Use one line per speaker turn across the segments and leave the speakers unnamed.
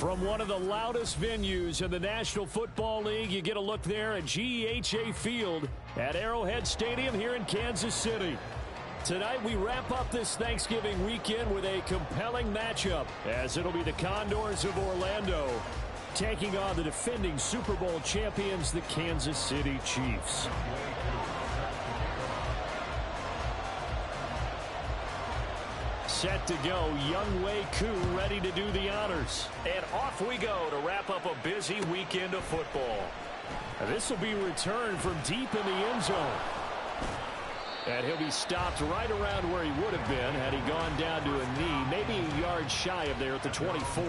From one of the loudest venues in the National Football League, you get a look there at GEHA Field at Arrowhead Stadium here in Kansas City. Tonight we wrap up this Thanksgiving weekend with a compelling matchup, as it'll be the Condors of Orlando taking on the defending Super Bowl champions, the Kansas City Chiefs. Set to go, Young Wei Koo ready to do the honors.
And off we go to wrap up a busy weekend of football.
This will be returned from deep in the end zone. And he'll be stopped right around where he would have been had he gone down to a knee, maybe a yard shy of there at the 24.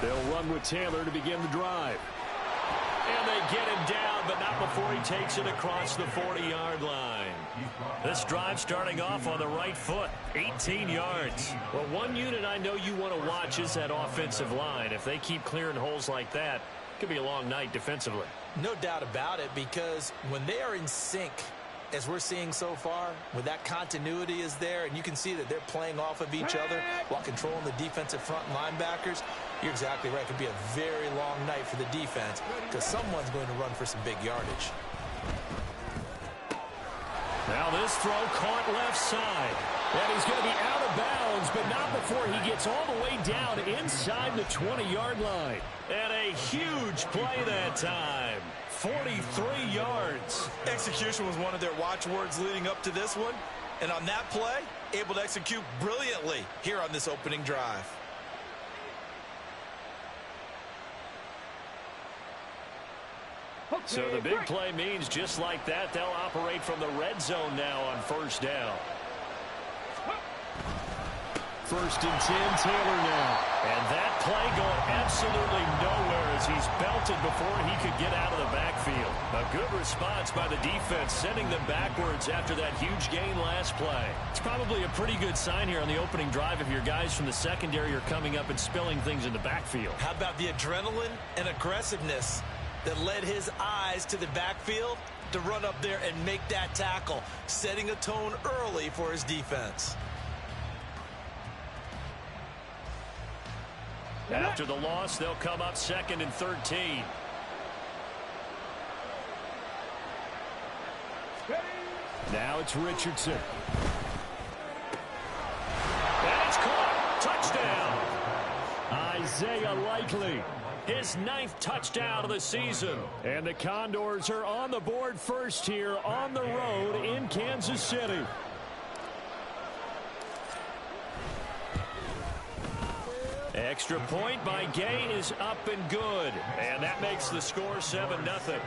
They'll run with Taylor to begin the drive.
And they get him down, but not before he takes it across the 40-yard line. This drive starting off on the right foot, 18 yards. Well, one unit I know you want to watch is that offensive line. If they keep clearing holes like that, it could be a long night defensively.
No doubt about it, because when they are in sync, as we're seeing so far, when that continuity is there, and you can see that they're playing off of each other while controlling the defensive front linebackers, you're exactly right. It could be a very long night for the defense because someone's going to run for some big yardage.
Now this throw caught left side. And he's going to be out of bounds, but not before he gets all the way down inside the 20-yard line.
And a huge play that time. 43 yards.
Execution was one of their watchwords leading up to this one. And on that play, able to execute brilliantly here on this opening drive.
So the big play means just like that, they'll operate from the red zone now on first down.
First and 10, Taylor now.
And that play going absolutely nowhere as he's belted before he could get out of the backfield. A good response by the defense, sending them backwards after that huge gain last play.
It's probably a pretty good sign here on the opening drive if your guys from the secondary are coming up and spilling things in the backfield.
How about the adrenaline and aggressiveness that led his eyes to the backfield to run up there and make that tackle, setting a tone early for his defense.
After the loss, they'll come up 2nd and 13.
Now it's Richardson.
And it's caught. Touchdown.
Isaiah Likely.
His 9th touchdown of the season.
And the Condors are on the board first here on the road in Kansas City.
Extra point by Gay is up and good. And that makes the score 7-0.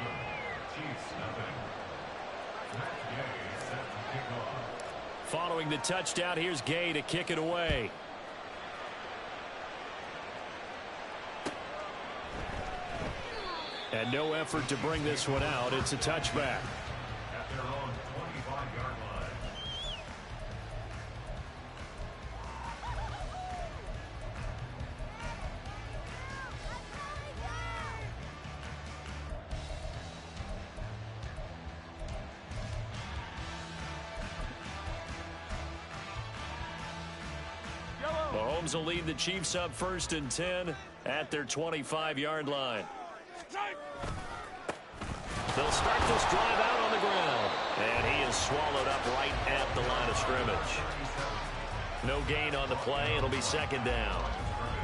Following the touchdown, here's Gay to kick it away. And no effort to bring this one out. It's a touchback. At their own 25-yard line.
Mahomes will lead the Chiefs up 1st and 10 at their 25-yard line. They'll start this drive out on the ground. And he is swallowed up right at the line of scrimmage. No gain on the play. It'll be 2nd down.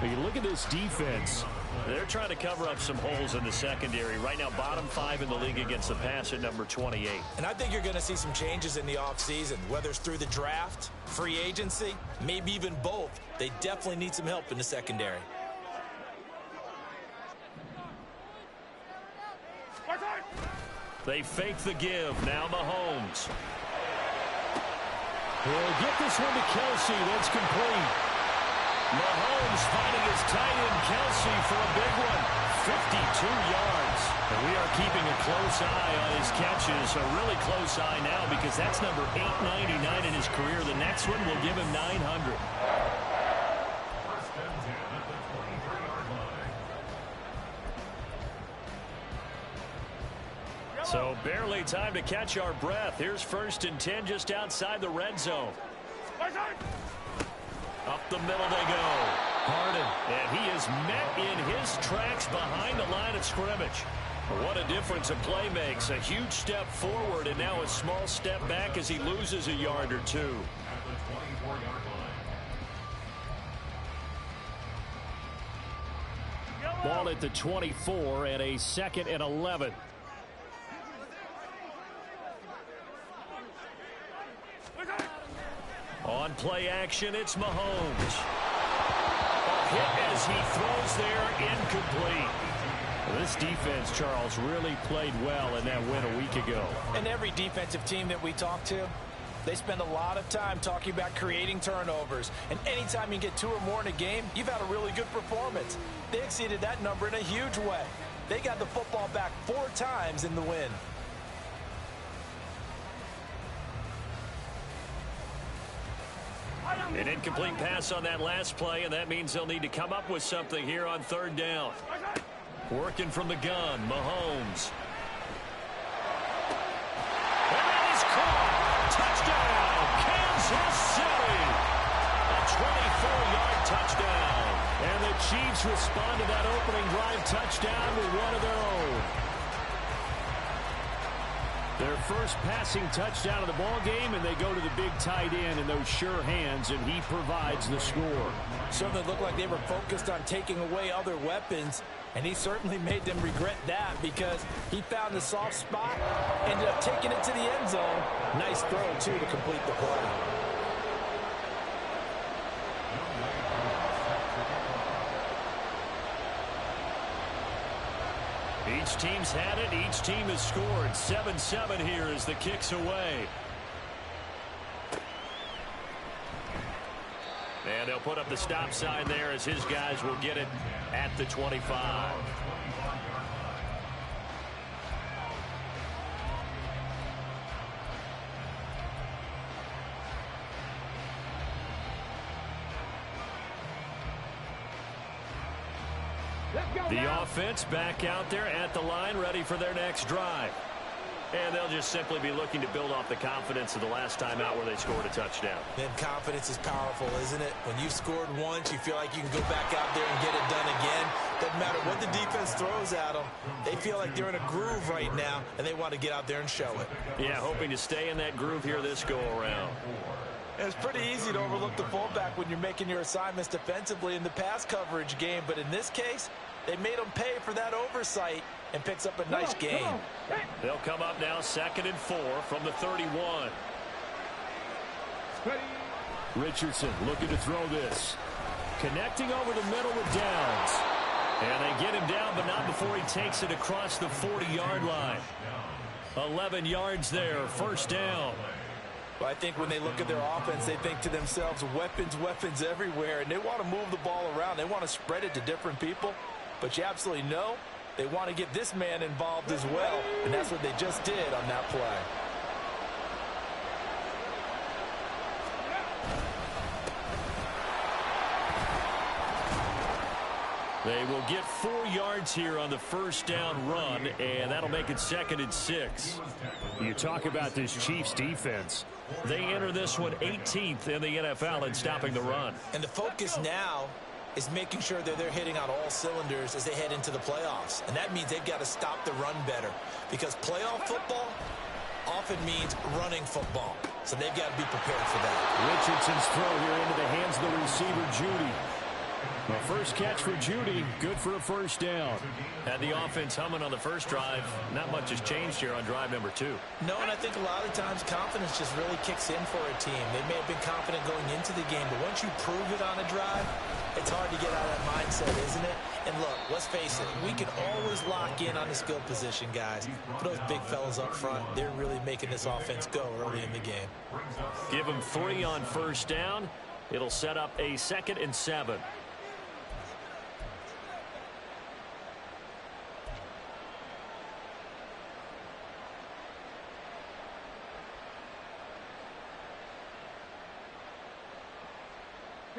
You look at this defense.
They're trying to cover up some holes in the secondary. Right now, bottom 5 in the league against the pass at number 28.
And I think you're going to see some changes in the offseason, whether it's through the draft, free agency, maybe even both. They definitely need some help in the secondary.
They fake the give. Now Mahomes.
He'll get this one to Kelsey. That's complete.
Mahomes finding his tight end Kelsey for a big one. 52 yards.
And we are keeping a close eye on his catches. A really close eye now because that's number 899 in his career. The next one will give him 900. So barely time to catch our breath. Here's 1st and 10 just outside the red zone. Up the middle they go. Harden. And he is met in his tracks behind the line of scrimmage. What a difference a play makes. A huge step forward and now a small step back as he loses a yard or two. Ball at the 24 and a 2nd and 11. On play action, it's Mahomes. A hit as he throws there, incomplete. This defense, Charles, really played well in that win a week ago.
And every defensive team that we talk to, they spend a lot of time talking about creating turnovers. And anytime you get 2 or more in a game, you've had a really good performance. They exceeded that number in a huge way. They got the football back 4 times in the win.
An incomplete pass on that last play, and that means they'll need to come up with something here on 3rd down. Working from the gun, Mahomes. And that is caught. Touchdown, Kansas City. A 24-yard touchdown.
And the Chiefs respond to that opening drive touchdown with one of their own. Their first passing touchdown of the ball game, and they go to the big tight end in those sure hands, and he provides the score.
Certainly looked like they were focused on taking away other weapons, and he certainly made them regret that because he found the soft spot, ended up taking it to the end zone. Nice throw, too, to complete the play.
Each team's had it. Each team has scored. 7-7 here as the kick's away. And they'll put up the stop sign there as his guys will get it at the 25. The offense back out there at the line, ready for their next drive. And they'll just simply be looking to build off the confidence of the last time out where they scored a touchdown.
Then confidence is powerful, isn't it? When you've scored once, you feel like you can go back out there and get it done again. Doesn't matter what the defense throws at them. They feel like they're in a groove right now, and they want to get out there and show it.
Yeah, hoping to stay in that groove here this go-around.
It's pretty easy to overlook the fullback when you're making your assignments defensively in the pass coverage game, but in this case, they made them pay for that oversight and picks up a nice gain.
They'll come up now 2nd and 4 from the 31.
Richardson looking to throw this. Connecting over the middle with Downs. And they get him down, but not before he takes it across the 40-yard line. 11 yards there, 1st down.
Well, I think when they look at their offense, they think to themselves, weapons, weapons everywhere, and they want to move the ball around. They want to spread it to different people. But you absolutely know they want to get this man involved as well, and that's what they just did on that play.
They will get 4 yards here on the 1st down run, and that'll make it 2nd and 6.
You talk about this Chiefs defense.
They enter this one 18th in the NFL in stopping the run.
And the focus now is making sure that they're hitting on all cylinders as they head into the playoffs. And that means they've got to stop the run better, because playoff football often means running football. So they've got to be prepared for that.
Richardson's throw here into the hands of the receiver, Judy. The first catch for Judy, good for a 1st down.
Had the offense humming on the first drive. Not much has changed here on drive number 2.
No, and I think a lot of times confidence just really kicks in for a team. They may have been confident going into the game, but once you prove it on a drive, it's hard to get out of that mindset, isn't it? And look, let's face it, we can always lock in on the skill position, guys. But those big fellas up front, they're really making this offense go early in the game.
Give them 3 on 1st down. It'll set up a 2nd and 7.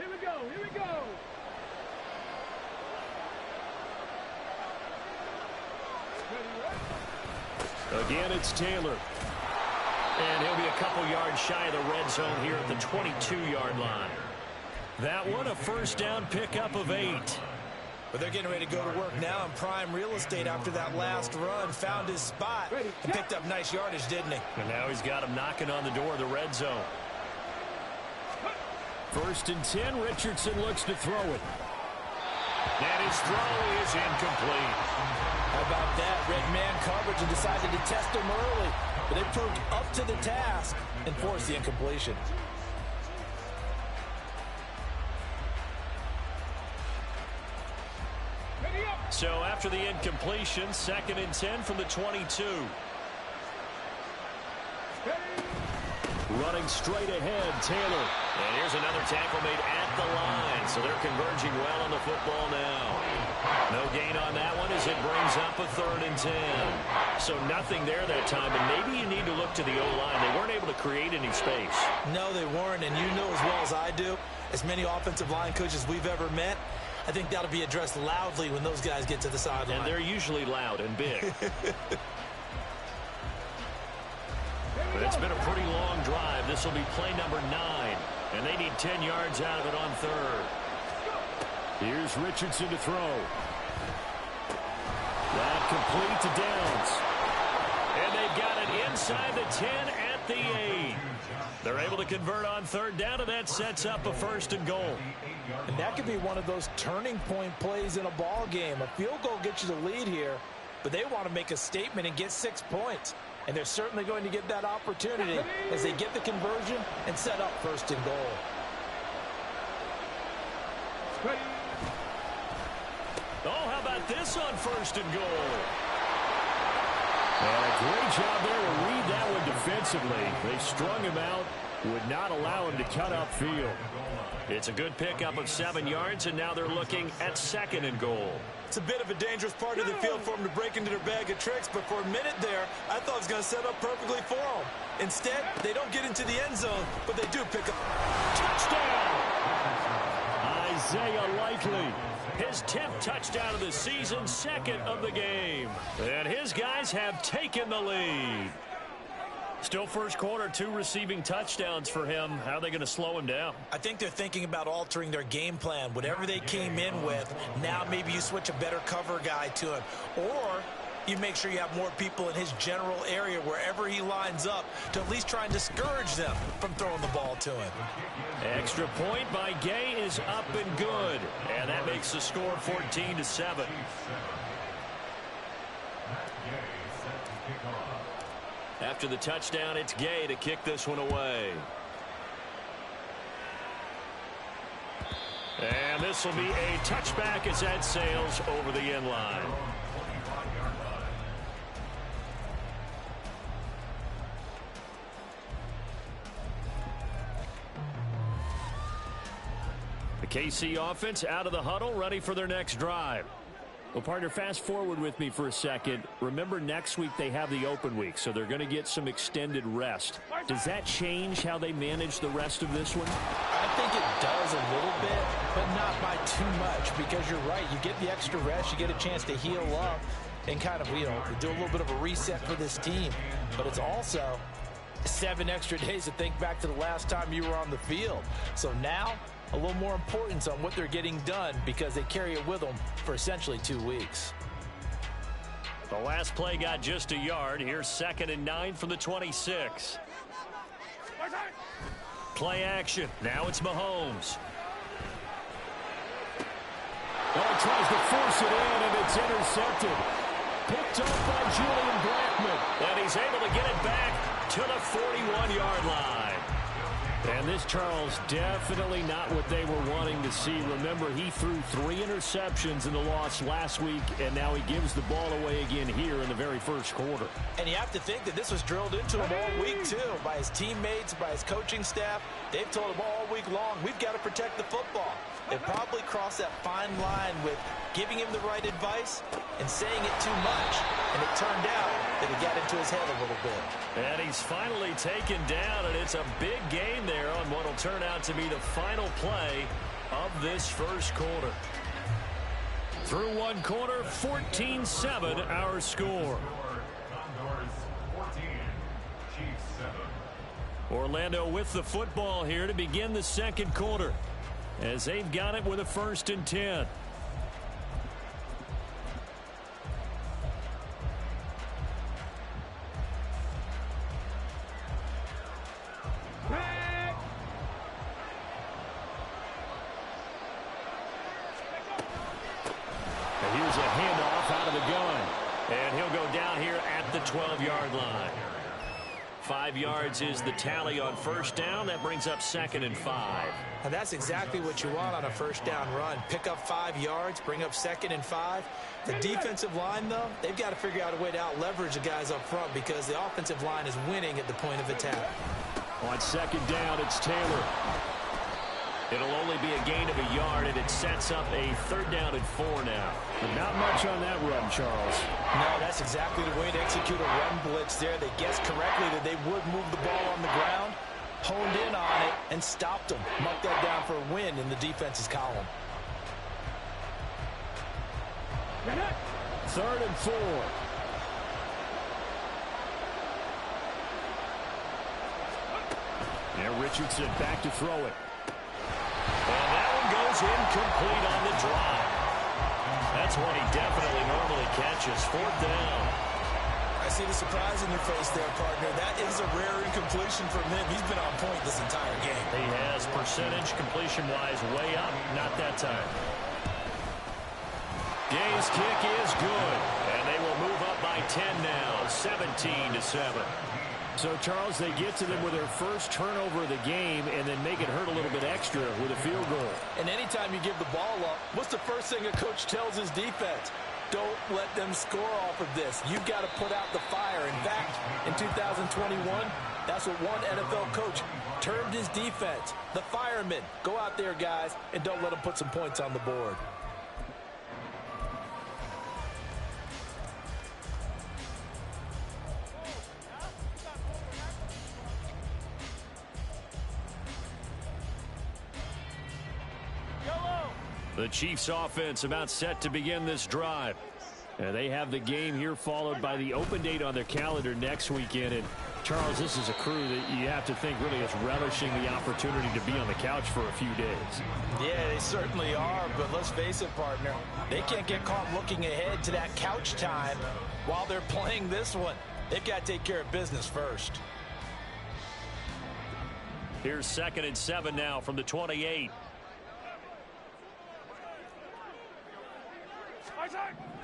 Here we go. Here we go.
Again, it's Taylor.
And he'll be a couple yards shy of the red zone here at the 22-yard line. That one, a first down pickup of 8.
But they're getting ready to go to work now in prime real estate after that last run. Found his spot and picked up nice yardage, didn't he?
And now he's got him knocking on the door of the red zone.
First and 10, Richardson looks to throw it.
And his throw is incomplete.
How about that? Red man coverage and decided to test him early. But they proved up to the task and forced the incompletion.
So after the incompletion, second and 10 from the 22.
Running straight ahead, Taylor.
And here's another tackle made at the line. So they're converging well on the football now. No gain on that one as it brings up a third and 10. So nothing there that time, and maybe you need to look to the O-line. They weren't able to create any space.
No, they weren't, and you know as well as I do, as many offensive line coaches we've ever met, I think that'll be addressed loudly when those guys get to the sideline.
And they're usually loud and big. But it's been a pretty long drive. This will be play number 9. And they need 10 yards out of it on third.
Here's Richardson to throw. That complete to Downs.
And they've got it inside the 10 at the 8. They're able to convert on third down, and that sets up a first and goal.
And that could be one of those turning point plays in a ball game. A field goal gets you the lead here, but they want to make a statement and get 6 points. And they're certainly going to get that opportunity as they get the conversion and set up first and goal.
Oh, how about this on first and goal?
And a great job there to read that one defensively. They strung him out, would not allow him to cut upfield.
It's a good pickup of 7 yards, and now they're looking at second and goal.
It's a bit of a dangerous part of the field for them to break into their bag of tricks, but for a minute there, I thought it was going to set up perfectly for them. Instead, they don't get into the end zone, but they do pick up.
Touchdown!
Isaiah Likely.
His 10th touchdown of the season, second of the game. And his guys have taken the lead. Still first quarter, 2 receiving touchdowns for him. How are they going to slow him down?
I think they're thinking about altering their game plan. Whatever they came in with, now maybe you switch a better cover guy to him. Or you make sure you have more people in his general area wherever he lines up to at least try and discourage them from throwing the ball to him.
Extra point by Gay is up and good. And that makes the score 14-7. After the touchdown, it's Gay to kick this one away. And this will be a touchback as that sails over the end line. The KC offense out of the huddle, ready for their next drive. Well, partner, fast forward with me for a second. Remember, next week they have the open week, so they're going to get some extended rest. Does that change how they manage the rest of this one?
I think it does a little bit, but not by too much, because you're right. You get the extra rest, you get a chance to heal up and kind of, do a little bit of a reset for this team. But it's also 7 extra days to think back to the last time you were on the field. So now, a little more importance on what they're getting done because they carry it with them for essentially 2 weeks.
The last play got just a yard. Here's 2nd and 9 from the 26. Play action. Now it's Mahomes.
Oh, he tries to force it in, and it's intercepted. Picked up by Julian Blackman.
And he's able to get it back to the 41-yard line.
And this, Charles, definitely not what they were wanting to see. Remember, he threw 3 interceptions in the loss last week, and now he gives the ball away again here in the very first quarter.
And you have to think that this was drilled into him all week, too, by his teammates, by his coaching staff. They've told him all week long, we've got to protect the football. They probably crossed that fine line with giving him the right advice and saying it too much. And it turned out that it got into his head a little bit.
And he's finally taken down, and it's a big gain there on what will turn out to be the final play of this first quarter.
Through one quarter, 14-7 our score.
Condors 14, Chiefs 7.
Orlando with the football here to begin the second quarter, as they've got it with a 1st and 10. Here's a handoff out of the gun. And he'll go down here at the 12-yard line. 5 yards is the tally on first down. That brings up 2nd and 5.
And that's exactly what you want on a first down run. Pick up 5 yards, bring up 2nd and 5. The defensive line, though, they've got to figure out a way to out-leverage the guys up front because the offensive line is winning at the point of attack.
On 2nd down, it's Taylor. It'll only be a gain of a yard, and it sets up a 3rd down and 4 now. But not much on that run, Charles.
No, that's exactly the way to execute a run blitz there. They guessed correctly that they would move the ball on the ground, honed in on it, and stopped them. Mucked that down for a win in the defense's column.
3rd and 4. And Richardson back to throw it.
And that one goes incomplete on the drive. That's one he definitely normally catches. 4th down.
I see the surprise in your face there, partner. That is a rare incompletion from him. He's been on point this entire game.
He has percentage completion-wise way up. Not that time.
Day's kick is good. And they will move up by 10 now, 17-7. So, Charles, they get to them with their first turnover of the game and then make it hurt a little bit extra with a field goal.
And anytime you give the ball up, what's the first thing a coach tells his defense? Don't let them score off of this. You've got to put out the fire. In fact, in 2021, that's what one NFL coach termed his defense. The firemen. Go out there, guys, and don't let them put some points on the board.
The Chiefs offense about set to begin this drive. And they have the game here followed by the open date on their calendar next weekend. And Charles, this is a crew that you have to think really is relishing the opportunity to be on the couch for a few days.
Yeah, they certainly are, but let's face it, partner. They can't get caught looking ahead to that couch time while they're playing this one. They've got to take care of business first.
Here's 2nd and 7 now from the 28.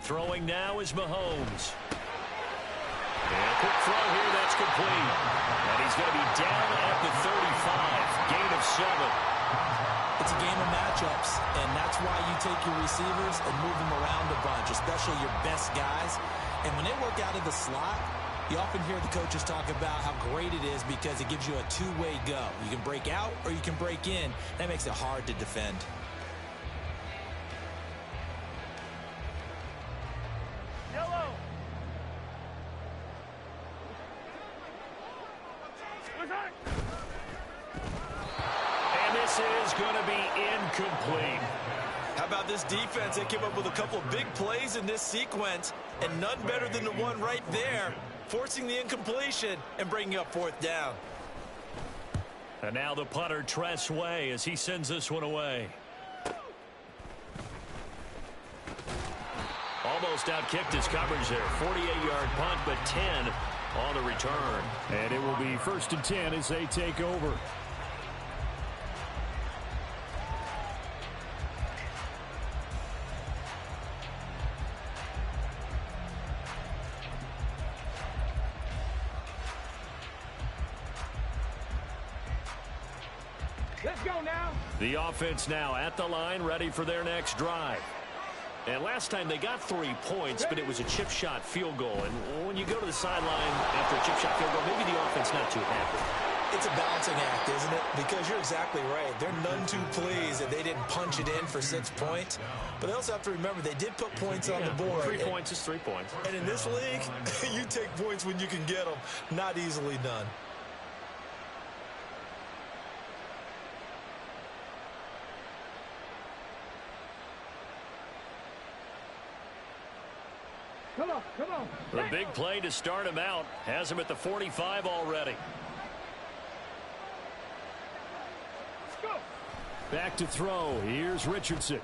Throwing now is Mahomes. And a quick throw here that's complete. And he's going to be down at the 35. Gain of 7.
It's a game of matchups, and that's why you take your receivers and move them around a bunch, especially your best guys. And when they work out of the slot, you often hear the coaches talk about how great it is because it gives you a two-way go. You can break out or you can break in. That makes it hard to defend.
And this is going to be incomplete.
How about this defense? They came up with a couple of big plays in this sequence, and none better than the one right there, forcing the incompletion and bringing up 4th down.
And now the punter, Tress Way, as he sends this one away. Almost outkicked his coverage there. 48-yard punt, but 10 on the return.
And it will be 1st and 10 as they take over.
Let's go now.
The offense now at the line, ready for their next drive.
And last time they got 3 points, but it was a chip shot field goal. And when you go to the sideline after a chip shot field goal, maybe the offense not too happy.
It's a balancing act, isn't it? Because you're exactly right. They're none too pleased that they didn't punch it in for 6 points. But they also have to remember they did put points on the board.
3 points is 3 points.
And in this league, you take points when you can get them. Not easily done.
Come on, come on.
The big play to start him out has him at the 45 already.
Let's go.
Back to throw. Here's Richardson.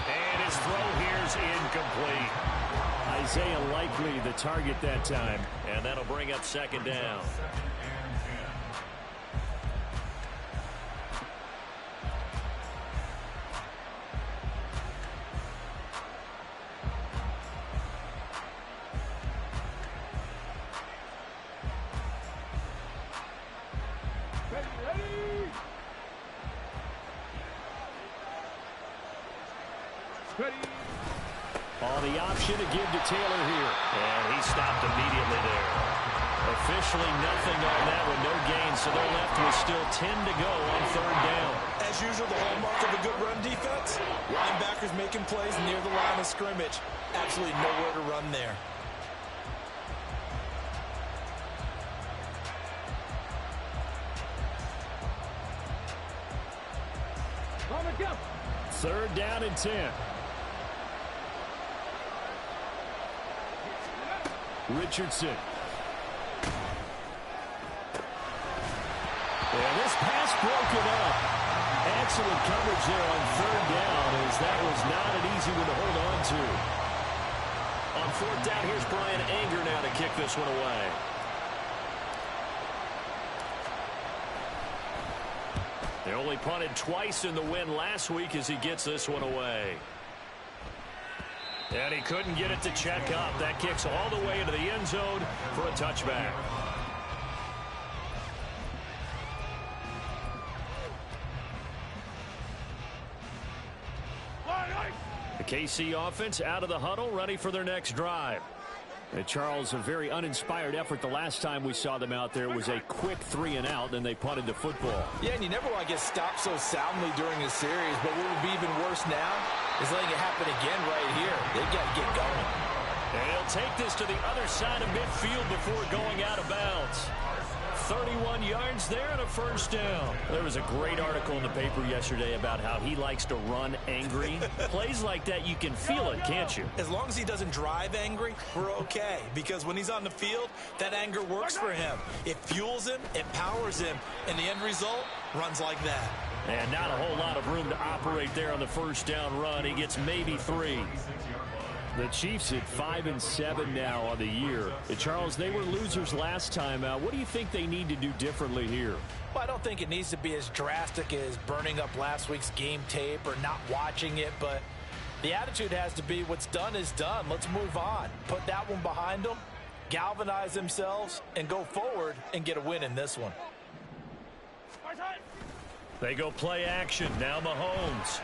And his throw here's incomplete.
Isaiah Likely the target that time.
And that'll bring up second down.
On the option to give to Taylor here.
And he stopped immediately there. Officially nothing on that one, no gain, so they're left with still 10 to go on third down.
As usual, the hallmark of a good run defense, linebackers making plays near the line of scrimmage. Absolutely nowhere to run there.
Third down and 10. Richardson. And this pass broken up. Excellent coverage there on third down, as that was not an easy one to hold on to.
On fourth down, here's Brian Anger now to kick this one away. They only punted twice in the win last week as he gets this one away. And he couldn't get it to check up. That kicks all the way into the end zone for a touchback. The KC offense out of the huddle, ready for their next drive. And Charles, a very uninspired effort the last time we saw them out there was a quick 3-and-out, then they punted the football.
Yeah, and you never want to get stopped so soundly during a series, but what would be even worse now is letting it happen again right here. They've got to get going.
And he'll take this to the other side of midfield before going out of bounds. 31 yards there and a first down. There was a great article in the paper yesterday about how he likes to run angry. Plays like that, you can feel it, can't you?
As long as he doesn't drive angry, we're okay. Because when he's on the field, that anger works for him. It fuels him, it powers him, and the end result runs like that.
And not a whole lot of room to operate there on the first down run. He gets maybe 3.
The Chiefs at 5-7 now on the year. Charles, they were losers last time out. What do you think they need to do differently here?
Well, I don't think it needs to be as drastic as burning up last week's game tape or not watching it, but the attitude has to be what's done is done. Let's move on. Put that one behind them, galvanize themselves, and go forward and get a win in this one.
They go play action. Now Mahomes.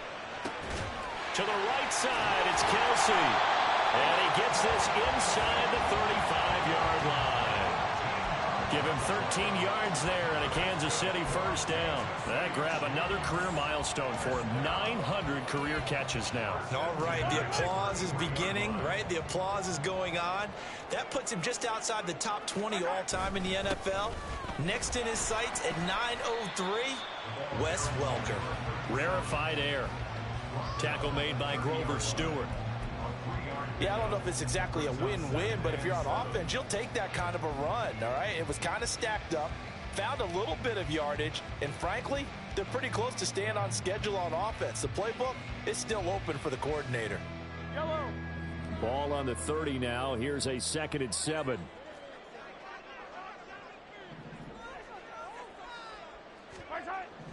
To the right side, it's Kelsey. And he gets this inside the 35-yard line. Give him 13 yards there and a Kansas City first down. That grab another career milestone for him. 900 career catches now.
All right, the applause is beginning, right? The applause is going on. That puts him just outside the top 20 all-time in the NFL. Next in his sights at 903, Wes Welker.
Rarefied air. Tackle made by Grover Stewart.
Yeah, I don't know if it's exactly a win-win, but if you're on offense, you'll take that kind of a run, all right? It was kind of stacked up, found a little bit of yardage, and frankly, they're pretty close to staying on schedule on offense. The playbook is still open for the coordinator.
Yellow.
Ball on the 30 now. Here's a 2nd and 7.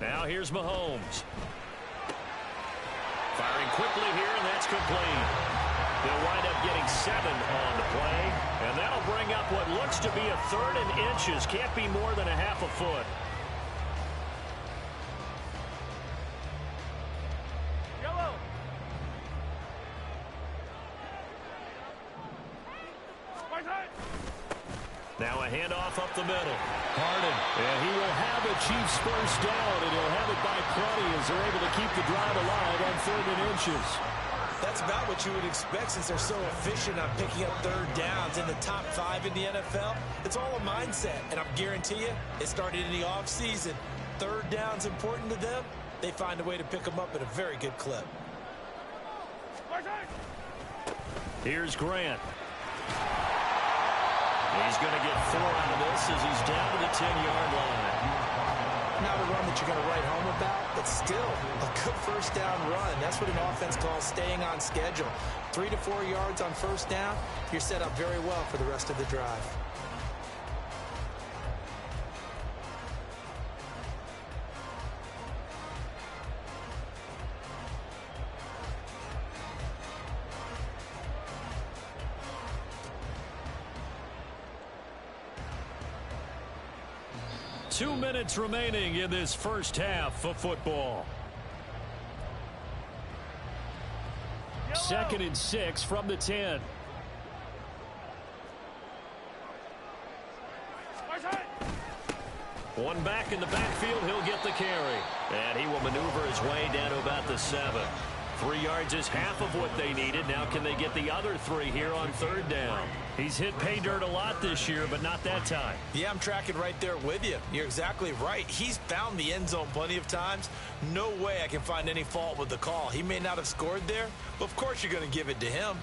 Now here's Mahomes. Firing quickly here, and that's complete. They'll wind up getting 7 on the play, and that'll bring up what looks to be a 3rd and inches. Can't be more than a half a foot.
Yellow.
Now a handoff up the middle.
Harden, and he will have a Chiefs first down, and he'll have it by plenty as they're able to keep the drive alive on 3rd and inches.
That's about what you would expect since they're so efficient on picking up 3rd downs in the top 5 in the NFL. It's all a mindset, and I guarantee you it started in the offseason. 3rd down's important to them. They find a way to pick them up at a very good clip.
Here's Grant.
He's going to get 4 out of this as he's down to the 10-yard line.
Not a run that you're going to write home about, but still a good first down run. That's what an offense calls staying on schedule. 3 to 4 yards on first down, you're set up very well for the rest of the drive.
Two minutes remaining in this first half of football. Second and 6 from the 10.
One back in the backfield, he'll get the carry. And he will maneuver his way down to about the 7. 3 yards is half of what they needed. Now can they get the other 3 here on third down?
He's hit pay dirt a lot this year, but not that time.
Yeah, I'm tracking right there with you. You're exactly right. He's found the end zone plenty of times. No way I can find any fault with the call. He may not have scored there, but of course you're going to give it to him.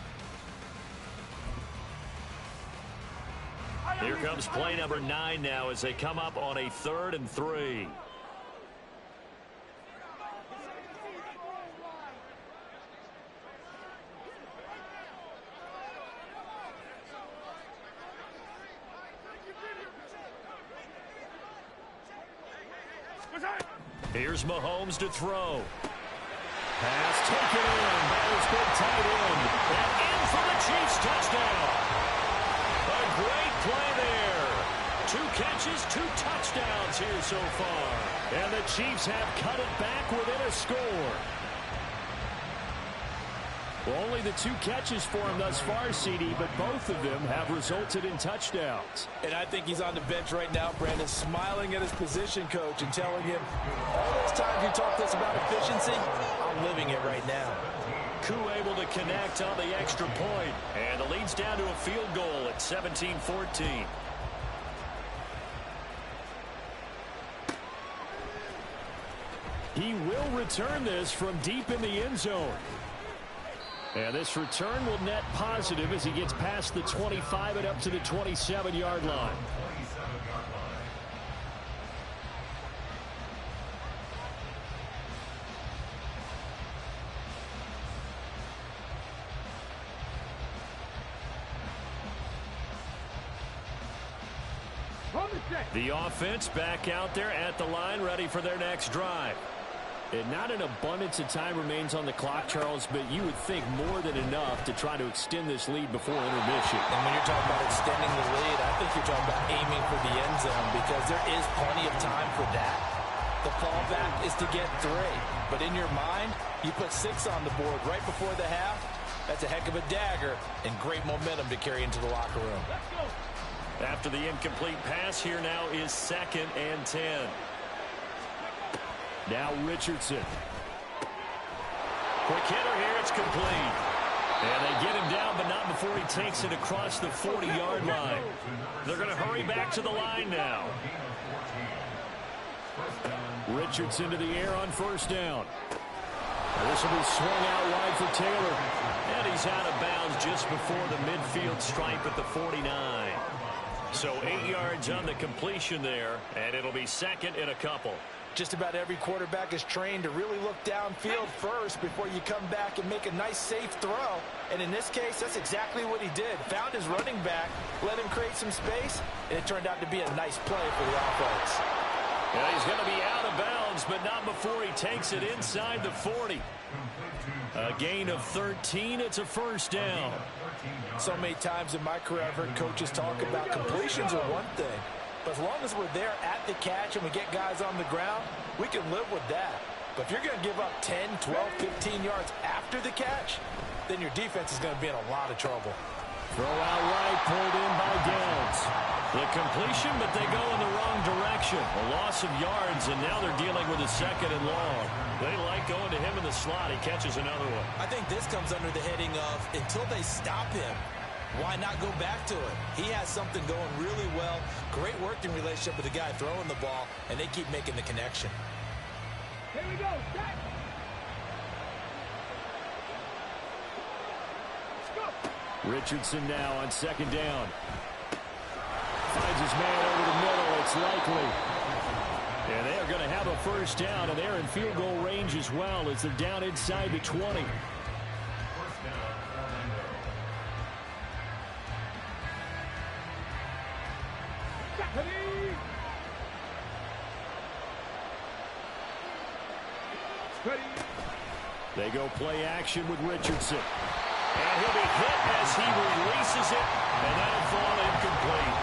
Here comes play number 9 now as they come up on a 3rd and 3. Here's Mahomes to throw.
Pass taken in by his big tight end.
And in for the Chiefs touchdown. A great play there. 2 catches, 2 touchdowns here so far.
And the Chiefs have cut it back within a score. Well, only the 2 catches for him thus far, CD, but both of them have resulted in touchdowns.
And I think he's on the bench right now, Brandon, smiling at his position coach and telling him, all those times you talked to us about efficiency, I'm living it right now.
Koo able to connect on the extra point. And the lead's down to a field goal at 17-14.
He will return this from deep in the end zone. And this return will net positive as he gets past the 25 and up to the 27-yard line.
The offense back out there at the line, ready for their next drive.
And not an abundance of time remains on the clock, Charles, but you would think more than enough to try to extend this lead before intermission.
And when you're talking about extending the lead, I think you're talking about aiming for the end zone because there is plenty of time for that. The fallback is to get 3. But in your mind, you put 6 on the board right before the half. That's a heck of a dagger and great momentum to carry into the locker room.
Let's go.
After the incomplete pass, here now is 2nd and 10.
Now Richardson.
Quick hitter here, it's complete. And they get him down, but not before he takes it across the 40-yard line. They're going to hurry back to the line now.
Richardson to the air on first down. This will be swung out wide for Taylor.
And he's out of bounds just before the midfield stripe at the 49. So 8 yards on the completion there, and it'll be 2nd and a couple.
Just about every quarterback is trained to really look downfield first before you come back and make a nice, safe throw. And in this case, that's exactly what he did. Found his running back, let him create some space, and it turned out to be a nice play for the offense.
Yeah, he's going to be out of bounds, but not before he takes it inside the 40. A gain of 13. It's a first down.
So many times in my career, I've heard coaches talk about completions are one thing. But as long as we're there at the catch and we get guys on the ground, we can live with that. But if you're going to give up 10, 12, 15 yards after the catch, then your defense is going to be in a lot of trouble.
Throw out right, pulled in by Downs.
The completion, but they go in the wrong direction. A loss of yards, and now they're dealing with a 2nd and long. They like going to him in the slot. He catches another one.
I think this comes under the heading of until they stop him, why not go back to it? He has something going really well. Great working relationship with the guy throwing the ball, and they keep making the connection.
Here we go. Set. Let's go.
Richardson now on second down. Finds his man over the middle. It's likely. And they are going to have a first down, and they're in field goal range as well as they're down inside the 20. They go play action with Richardson. And he'll be hit as he releases it, and that'll fall incomplete.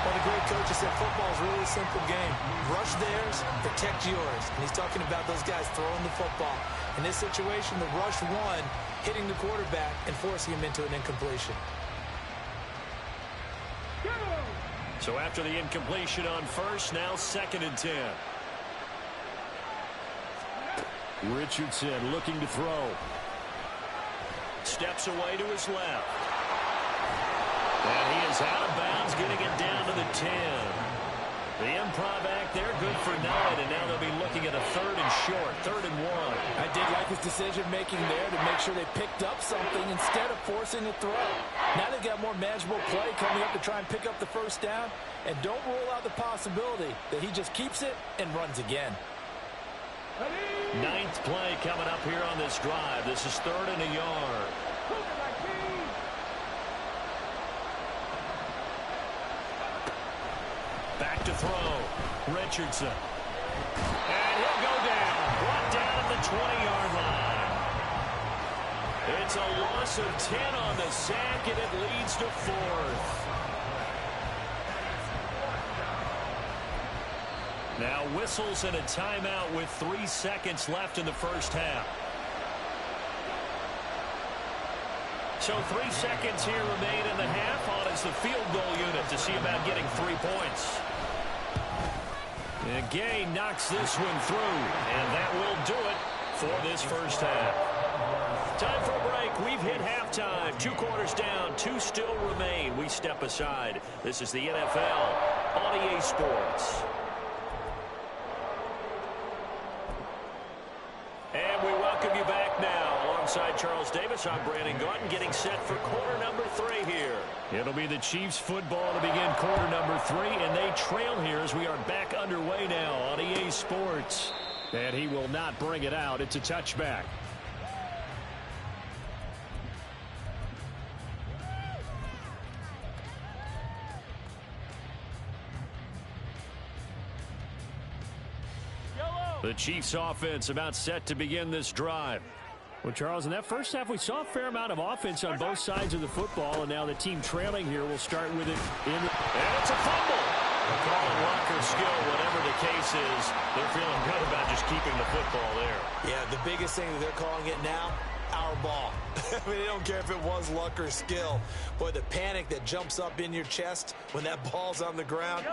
Well, the great coach has said football is really a simple game. Rush theirs, protect yours. And he's talking about those guys throwing the football. In this situation, the rush won, hitting the quarterback and forcing him into an incompletion.
So after the incompletion on first, now 2nd and 10. Richardson looking to throw. Steps away to his left. And he is out of bounds, getting it down to the 10. The improv act there, good for 9, and now they'll be looking at a 3rd and short, 3rd and 1.
I did like his decision-making there to make sure they picked up something instead of forcing a throw. Now they've got more manageable play coming up to try and pick up the first down, and don't rule out the possibility that he just keeps it and runs again.
9th play coming up here on this drive. This is 3rd and a yard. Back to throw. Richardson. And he'll go down. Brought down at the 20-yard line. It's a loss of 10 on the sack, and it leads to 4th. Now whistles and a timeout with 3 seconds left in the first half. So 3 seconds here remain in the half on as the field goal unit to see about getting 3 points. And Gay knocks this one through, and that will do it for this first half. Time for a break. We've hit halftime. 2 quarters down, 2 still remain. We step aside. This is the NFL on EA Sports. And we welcome you back now. Alongside Charles Davis, I'm Brandon Gautin, getting set for quarter number 3 here. It'll be the Chiefs football to begin quarter number 3, and they trail here as we are back underway now on EA Sports. And he will not bring it out. It's a touchback. The Chiefs offense about set to begin this drive. Well, Charles, in that first half, we saw a fair amount of offense on both sides of the football, and now the team trailing here will start with it in the... And it's a fumble! They're calling luck or skill, whatever the case is. They're feeling good about just keeping the football there.
Yeah, the biggest thing that they're calling it now, our ball. I mean, they don't care if it was luck or skill. Boy, the panic that jumps up in your chest when that ball's on the ground,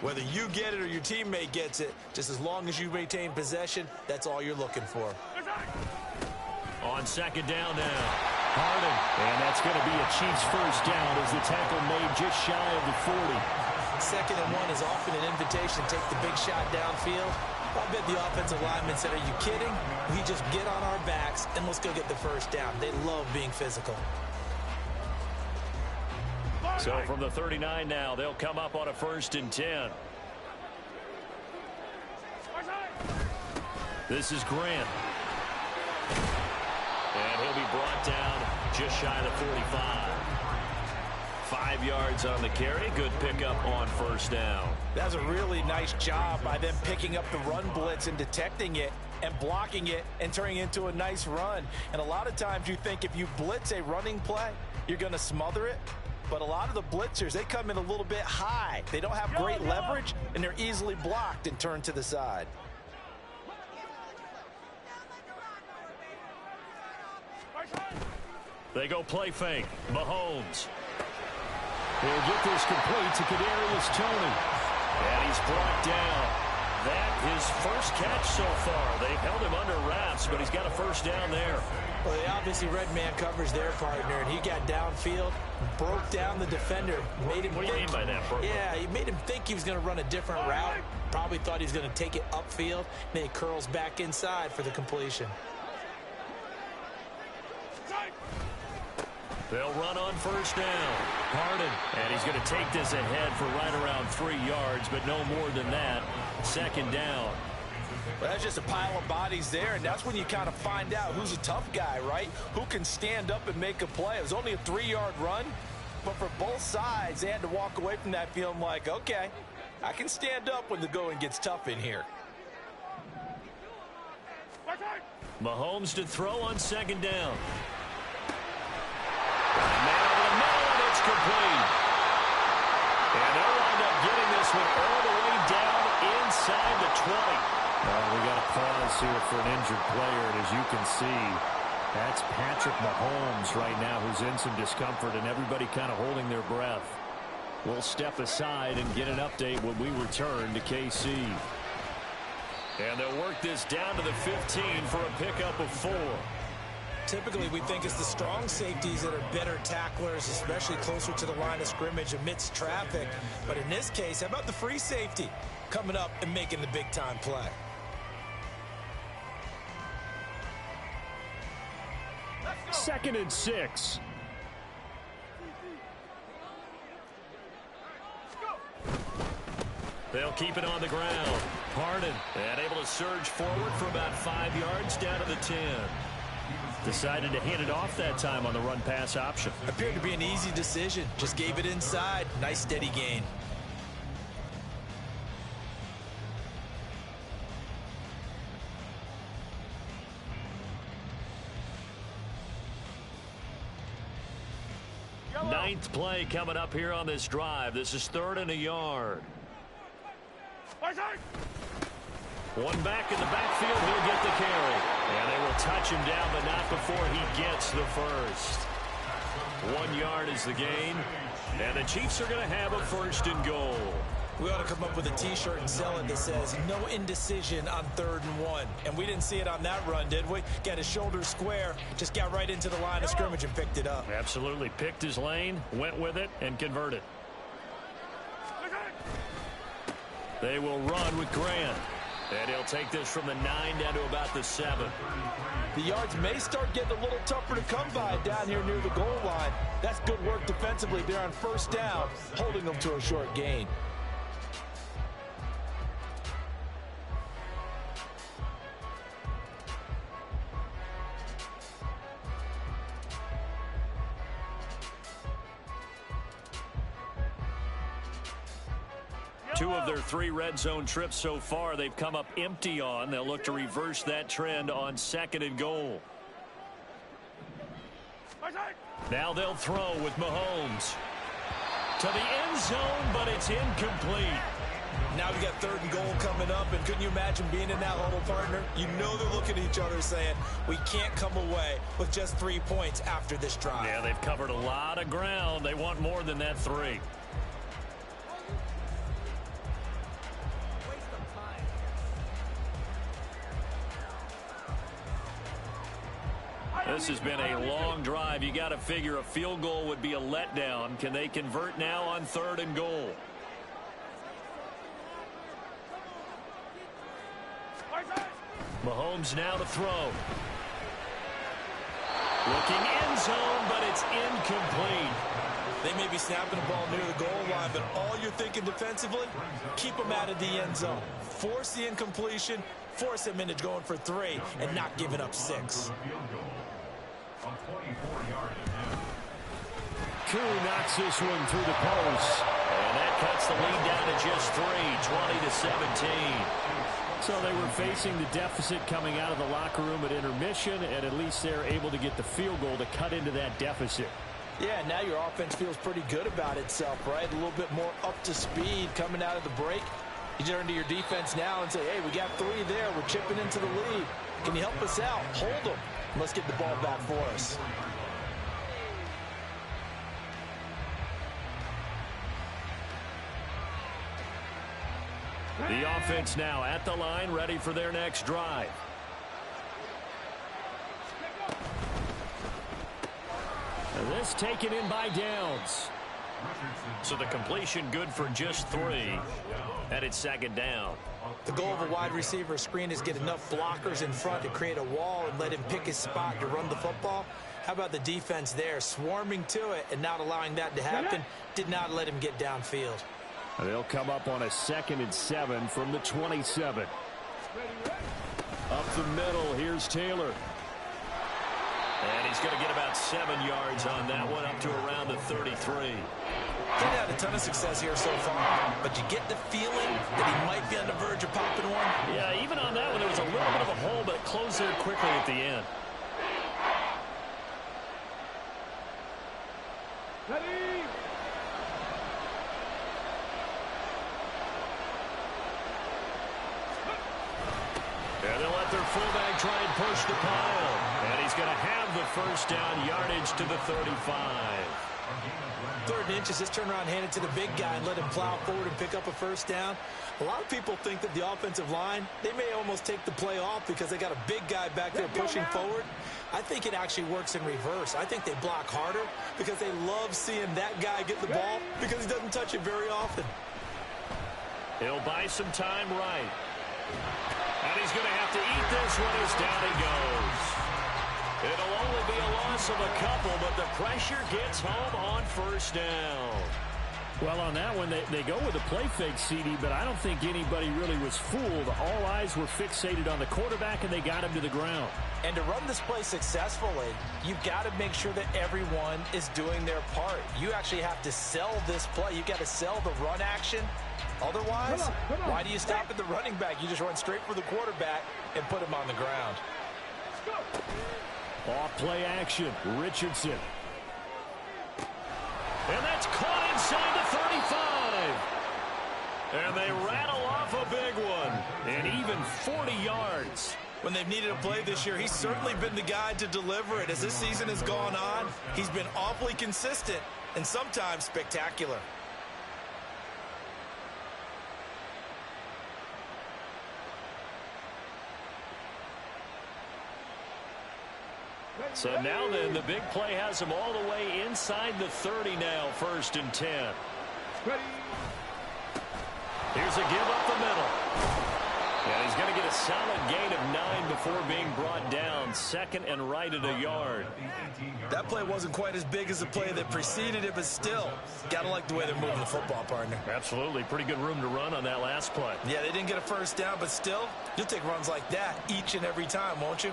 whether you get it or your teammate gets it, just as long as you maintain possession, that's all you're looking for.
On second down now, Harding. And that's going to be a Chiefs first down as the tackle made just shy of the 40.
2nd and 1 is often an invitation to take the big shot downfield. I bet the offensive lineman said, are you kidding? We just get on our backs and let's go get the first down. They love being physical.
So from the 39 now, they'll come up on a 1st and 10. This is Grant. And he'll be brought down just shy of the 45. 5 yards on the carry. Good pickup on first down.
That's a really nice job by them picking up the run blitz and detecting it and blocking it and turning it into a nice run. And a lot of times you think if you blitz a running play, you're going to smother it. But a lot of the blitzers, they come in a little bit high. They don't have great leverage, and they're easily blocked and turned to the side.
They go play fake. Mahomes. He'll get this complete to Kadarius Toney. And he's brought down. That his first catch so far. They've held him under wraps, but he's got a first down there.
Well, they obviously read man coverage their partner, and he got downfield, broke down the defender. Made him
what do you mean by that, bro?
Yeah, he made him think he was going to run a different route. Probably thought he was going to take it upfield. Then he curls back inside for the completion.
They'll run on first down. Harden. And he's going to take this ahead for right around 3 yards, but no more than that. Second down.
Well, that's just a pile of bodies there, and that's when you kind of find out who's a tough guy, right? Who can stand up and make a play. It was only a 3-yard run, but for both sides, they had to walk away from that feeling like, okay, I can stand up when the going gets tough in here.
Mahomes to throw on second down. And it's complete. And they'll wind up getting this one all the way down inside the 20.
We got to pause here for an injured player, and as you can see, that's Patrick Mahomes right now who's in some discomfort, and everybody kind of holding their breath. We'll step aside and get an update when we return to KC.
And they'll work this down to the 15 for a pickup of 4.
Typically, we think it's the strong safeties that are better tacklers, especially closer to the line of scrimmage amidst traffic. But in this case, how about the free safety coming up and making the big-time play?
Second and 6.
They'll keep it on the ground. Harden, and able to surge forward for about 5 yards down to the 10.
Decided to hand it off that time on the run-pass option.
Appeared to be an easy decision. Just gave it inside. Nice steady gain.
Ninth play coming up here on this drive. This is 3rd and a yard. One back in the backfield. He'll get the carry. And they will touch him down, but not before he gets the first. 1 yard is the gain. And the Chiefs are going to have a 1st and goal.
We ought to come up with a T-shirt and sell it that says, no indecision on 3rd and 1. And we didn't see it on that run, did we? Got his shoulders square, just got right into the line of scrimmage and picked it up.
Absolutely. Picked his lane, went with it, and converted. They will run with Grant. And he'll take this from the 9 down to about the 7.
The yards may start getting a little tougher to come by down here near the goal line. That's good work defensively there on first down, holding them to a short gain.
Two of their 3 red zone trips so far they've come up empty on. They'll look to reverse that trend on 2nd and goal. Now they'll throw with Mahomes. To the end zone, but it's incomplete.
Now we got 3rd and goal coming up, and couldn't you imagine being in that huddle, partner? You know they're looking at each other saying, we can't come away with just 3 points after this drive.
Yeah, they've covered a lot of ground. They want more than that 3. This has been a long drive. You got to figure a field goal would be a letdown. Can they convert now on 3rd and goal? Mahomes now to throw. Looking end zone, but it's incomplete.
They may be snapping the ball near the goal line, but all you're thinking defensively, keep them out of the end zone. Force the incompletion, force them into going for 3, and not giving up 6.
Koo knocks this one through the post.
And that cuts the lead down to just 3, 20-17.
So they were facing the deficit coming out of the locker room at intermission, and at least they're able to get the field goal to cut into that deficit.
Yeah, now your offense feels pretty good about itself, right? A little bit more up to speed coming out of the break. You turn to your defense now and say, hey, we got 3 there. We're chipping into the lead. Can you help us out? Hold them. Let's get the ball back for us.
The offense now at the line, ready for their next drive.
And this taken in by Downs.
So the completion good for just 3. And it's 2nd down.
The goal of a wide receiver screen is get enough blockers in front to create a wall and let him pick his spot to run the football. How about the defense there, swarming to it and not allowing that to happen? Did not let him get downfield.
They'll come up on a 2nd and 7 from the 27. Up the middle, here's Taylor.
And he's going to get about 7 yards on that one, up to around the 33.
Didn't have a ton of success here so far, but you get the feeling that he might be on the verge of popping one.
Yeah, even on that one, there was a little bit of a hole, but it closed there quickly at the end.
Ready.
And they'll let their fullback try and push the pile. And he's going to have the first down, yardage to the 35.
3rd and inches, just turn around, hand it to the big guy and let him plow forward and pick up a first down. A lot of people think that the offensive line, they may almost take the play off because they got a big guy back there pushing forward. I think it actually works in reverse. I think they block harder because they love seeing that guy get the ball because he doesn't touch it very often.
He'll buy some time right. And he's going to have to eat this one as down he goes. It'll only be a loss of a couple, but the pressure gets home on first down.
Well, on that one, they go with a play fake, CD, but I don't think anybody really was fooled. All eyes were fixated on the quarterback, and they got him to the ground.
And to run this play successfully, you've got to make sure that everyone is doing their part. You actually have to sell this play. You've got to sell the run action. Otherwise,
come on.
why do you stop at the running back? You just run straight for the quarterback and put him on the ground.
Let's go.
Off play action, Richardson.
And that's caught inside the 35. And they rattle off a big one. And even 40 yards.
When they've needed a play this year, he's certainly been the guy to deliver it. As this season has gone on, he's been awfully consistent and sometimes spectacular.
So now then, the big play has him all the way inside the 30 now, 1st and 10.
Ready.
Here's a give up the middle. And he's going to get a solid gain of 9 before being brought down. 2nd and right at a yard.
That play wasn't quite as big as the play that preceded it, but still, got to like the way they're moving the football, partner.
Absolutely. Pretty good room to run on that last play.
Yeah, they didn't get a first down, but still, you'll take runs like that each and every time, won't you?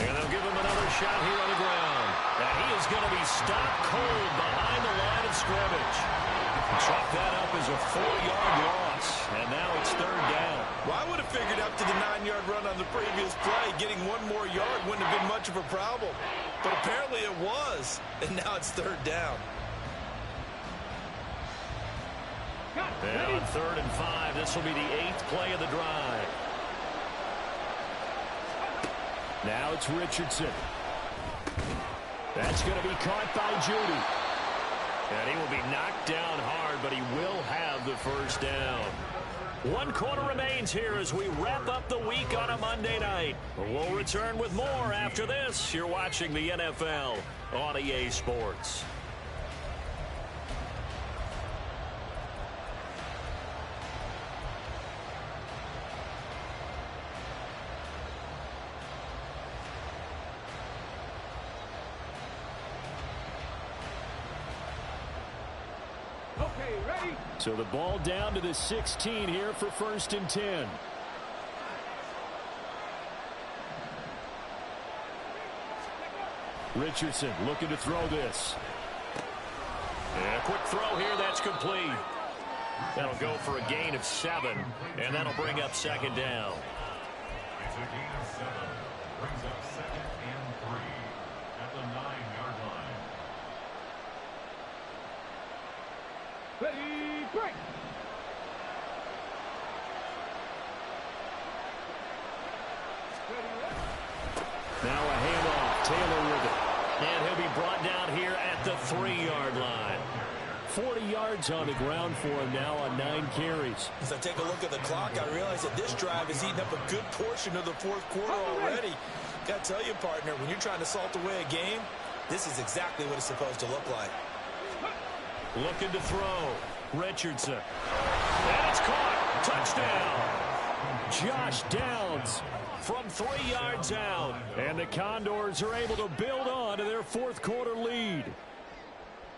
And they'll give him another shot here on the ground. And he is going to be stopped cold behind the line of scrimmage. Chalk that up as a 4-yard loss. And now it's 3rd down.
Well, I would have figured up to the 9-yard run on the previous play. Getting 1 more yard wouldn't have been much of a problem. But apparently it was. And now it's 3rd down.
And on 3rd and 5, this will be the 8th play of the drive.
Now it's Richardson. That's going to be caught by Judy.
And he will be knocked down hard, but he will have the first down. 1 quarter remains here as we wrap up the week on a Monday night. We'll return with more after this. You're watching the NFL on EA Sports.
Okay, ready.
So the ball down to the 16 here for 1st and 10. Richardson looking to throw this.
And a quick throw here, that's complete. That'll go for a gain of 7, and that'll bring up 2nd down.
It's a gain of 7. Brings up 2nd and 3 at the 9-yard line.
Ready, break.
Now a handoff. Taylor with it.
And he'll be brought down here at the 3-yard line.
40 yards on the ground for him now on 9 carries.
As I take a look at the clock, I realize that this drive has eaten up a good portion of the 4th quarter already. Got to tell you, partner, when you're trying to salt away a game, this is exactly what it's supposed to look like.
Looking to throw. Richardson. And it's caught.
Touchdown! Josh Downs from 3 yards out. And the Condors are able to build on to their fourth quarter lead.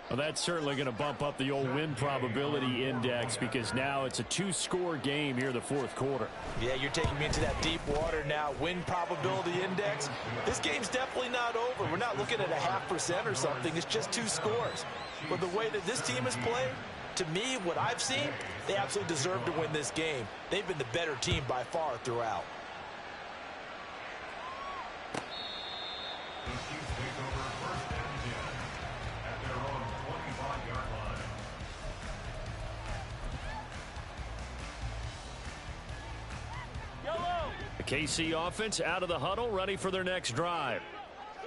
Well, that's certainly going to bump up the old win probability index because now it's a 2-score game here in the fourth quarter.
Yeah, you're taking me into that deep water now. Win probability index. This game's definitely not over. We're not looking at a 0.5% or something. It's just 2 scores. But the way that this team has played, to me, what I've seen, they absolutely deserve to win this game. They've been the better team by far throughout.
The Chiefs take over first and 10 at their own 25-yard line.
The KC offense out of the huddle, ready for their next drive.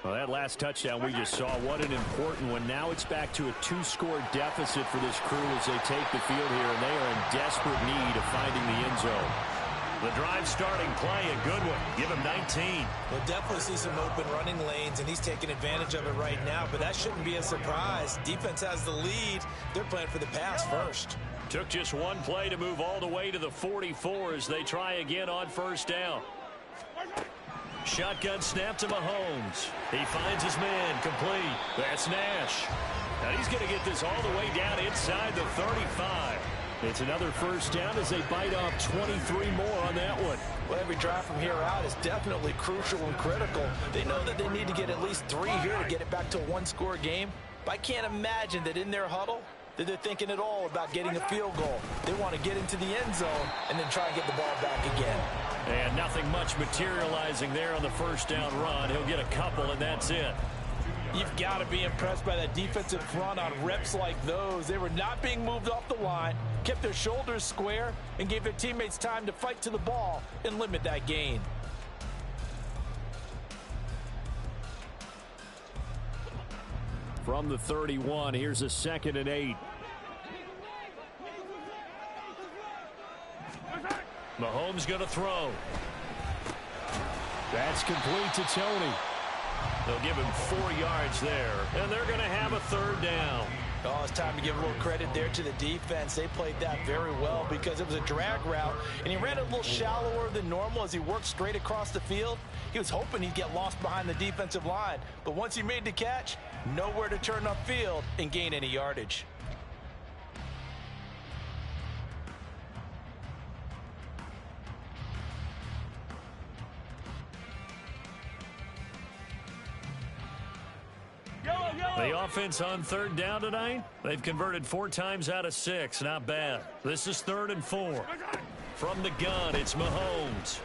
Well, that last touchdown we just saw, what an important one. Now it's back to a 2-score deficit for this crew as they take the field here, and they are in desperate need of finding the end zone.
The drive starting play, a good one. Give him 19.
We'll definitely see some open running lanes, and he's taking advantage of it right now, but that shouldn't be a surprise. Defense has the lead. They're playing for the pass first.
Took just one play to move all the way to the 44 as they try again on first down. Shotgun snap to Mahomes. He finds his man complete. That's Nash. Now he's going to get this all the way down inside the 35.
It's another first down as they bite off 23 more on that one.
Well, every drive from here out is definitely crucial and critical. They know that they need to get at least 3 here to get it back to a 1-score game. But I can't imagine that in their huddle that they're thinking at all about getting a field goal. They want to get into the end zone and then try and get the ball back again.
And nothing much materializing there on the first down run. He'll get a couple, and that's it.
You've got to be impressed by that defensive front on reps like those. They were not being moved off the line, kept their shoulders square, and gave their teammates time to fight to the ball and limit that gain.
From the 31, here's a 2nd and 8.
Mahomes going to throw.
That's complete to Tony.
They'll give him 4 yards there, and they're going to have a 3rd down.
Oh, it's time to give a little credit there to the defense. They played that very well because it was a drag route, and he ran a little shallower than normal as he worked straight across the field. He was hoping he'd get lost behind the defensive line, but once he made the catch, nowhere to turn upfield and gain any yardage.
The offense on 3rd down tonight, they've converted 4 times out of 6. Not bad. This is 3rd and 4. From the gun, it's Mahomes.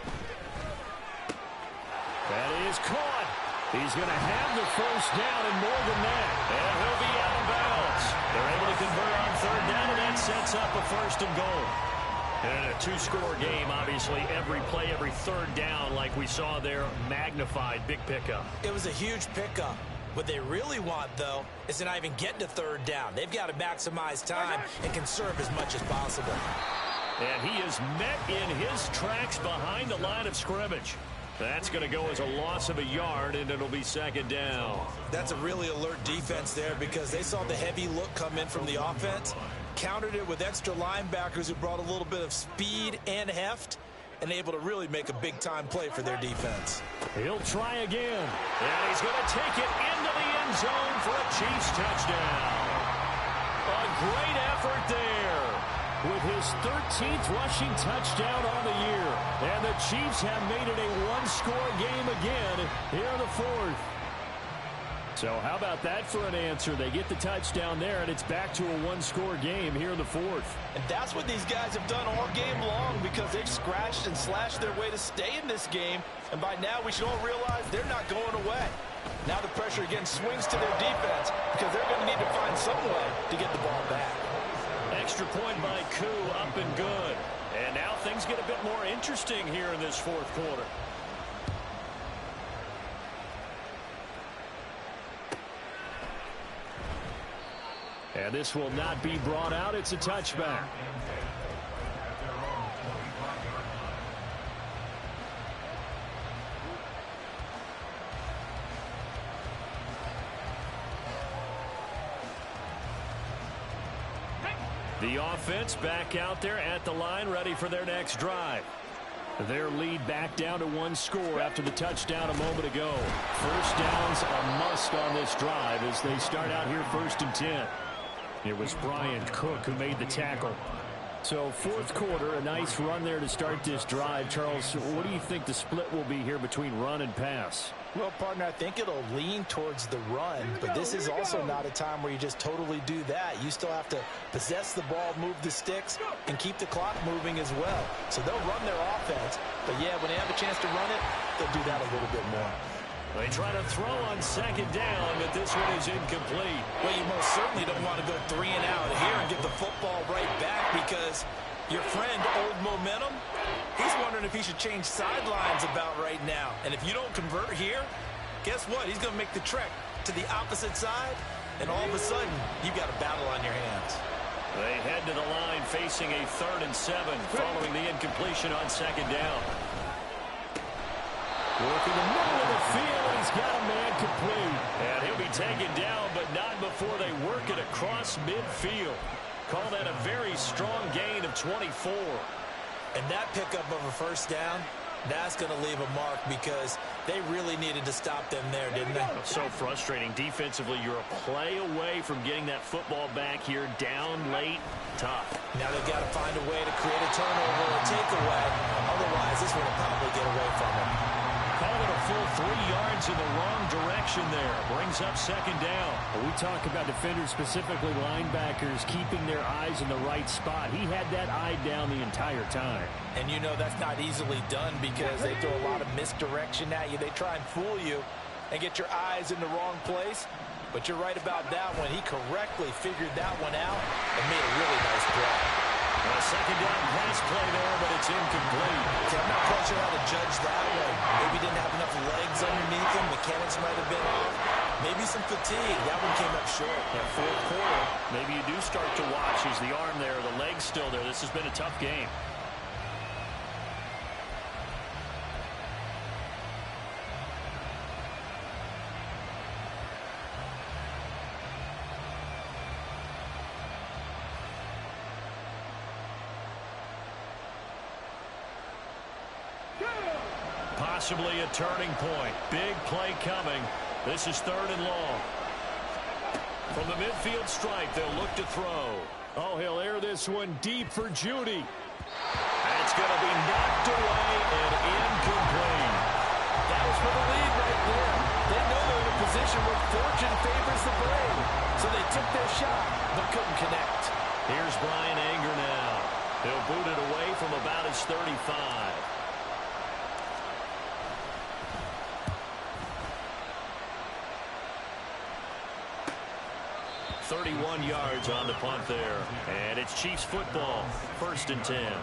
That is caught. He's going to have the first down and more than that.
And he'll be out of bounds. They're able to convert on 3rd down, and that sets up a 1st and goal. And in a 2-score game, obviously, every play, every 3rd down, like we saw there, magnified. Big pickup.
It was a huge pickup. What they really want, though, is to not even get to 3rd down. They've got to maximize time and conserve as much as possible.
And he is met in his tracks behind the line of scrimmage. That's going to go as a loss of a yard, and it'll be 2nd down.
That's a really alert defense there because they saw the heavy look come in from the offense, countered it with extra linebackers who brought a little bit of speed and heft, and able to really make a big-time play for their defense.
He'll try again.
And he's going to take it into the end zone for a Chiefs touchdown. A great effort there.
With his 13th rushing touchdown on the year. And the Chiefs have made it a 1-score game again here in the 4th. So how about that for an answer? They get the touchdown there, and it's back to a 1-score game here in the 4th.
And that's what these guys have done all game long because they've scratched and slashed their way to stay in this game. And by now, we should all realize they're not going away. Now the pressure again swings to their defense because they're going to need to find some way to get the ball back.
Extra point by Koo, up and good. And now things get a bit more interesting here in this 4th quarter.
And this will not be brought out. It's a touchback. The offense back out there at the line, ready for their next drive. Their lead back down to one score after the touchdown a moment ago. First down's a must on this drive as they start out here 1st and 10. It was Brian Cook who made the tackle. So fourth quarter, a nice run there to start this drive. Charles, what do you think the split will be here between run and pass?
Well, partner, I think it'll lean towards the run, but this is also not a time where you just totally do that. You still have to possess the ball, move the sticks, and keep the clock moving as well. So they'll run their offense, but yeah, when they have a chance to run it, they'll do that a little bit more.
They try to throw on 2nd down, but this one is incomplete.
Well, you most certainly don't want to go 3 and out here and get the football right back because your friend, Old Momentum, he's wondering if he should change sidelines about right now. And if you don't convert here, guess what? He's going to make the trek to the opposite side, and all of a sudden, you've got a battle on your hands.
They head to the line facing a 3rd and 7 following the incompletion on 2nd down.
Working the middle of the field, he's got a man complete.
And he'll be taken down, but not before they work it across midfield. Call that a very strong gain of 24.
And that pickup of a 1st down, that's going to leave a mark because they really needed to stop them there, didn't they?
So frustrating. Defensively, you're a play away from getting that football back here down late. Tough.
Now they've got to find a way to create a turnover or a takeaway. Otherwise, this one will probably get away from them.
Call it a full 3 yards in the wrong direction there. Brings up 2nd down.
Well, we talk about defenders, specifically linebackers, keeping their eyes in the right spot. He had that eye down the entire time.
And you know that's not easily done because they throw a lot of misdirection at you. They try and fool you and get your eyes in the wrong place. But you're right about that one. He correctly figured that one out and made a really nice play.
A 2nd down pass play there, but it's incomplete.
Okay, I'm not quite sure how to judge that one. Maybe didn't have enough legs underneath him. Mechanics might have been off. Maybe some fatigue. That one came up short.
That 4th quarter, maybe you do start to watch. Is the arm there, the leg's still there? This has been a tough game. Possibly a turning point. Big play coming. This is 3rd and long. From the midfield stripe, they'll look to throw.
Oh, he'll air this one deep for Judy.
That's going to be knocked away and incomplete.
That was for the lead right there. They know they're in a position where fortune favors the brave. So they took their shot, but couldn't connect.
Here's Brian Anger now. He'll boot it away from about his 35. 31 yards on the punt there. And it's Chiefs football, 1st and 10.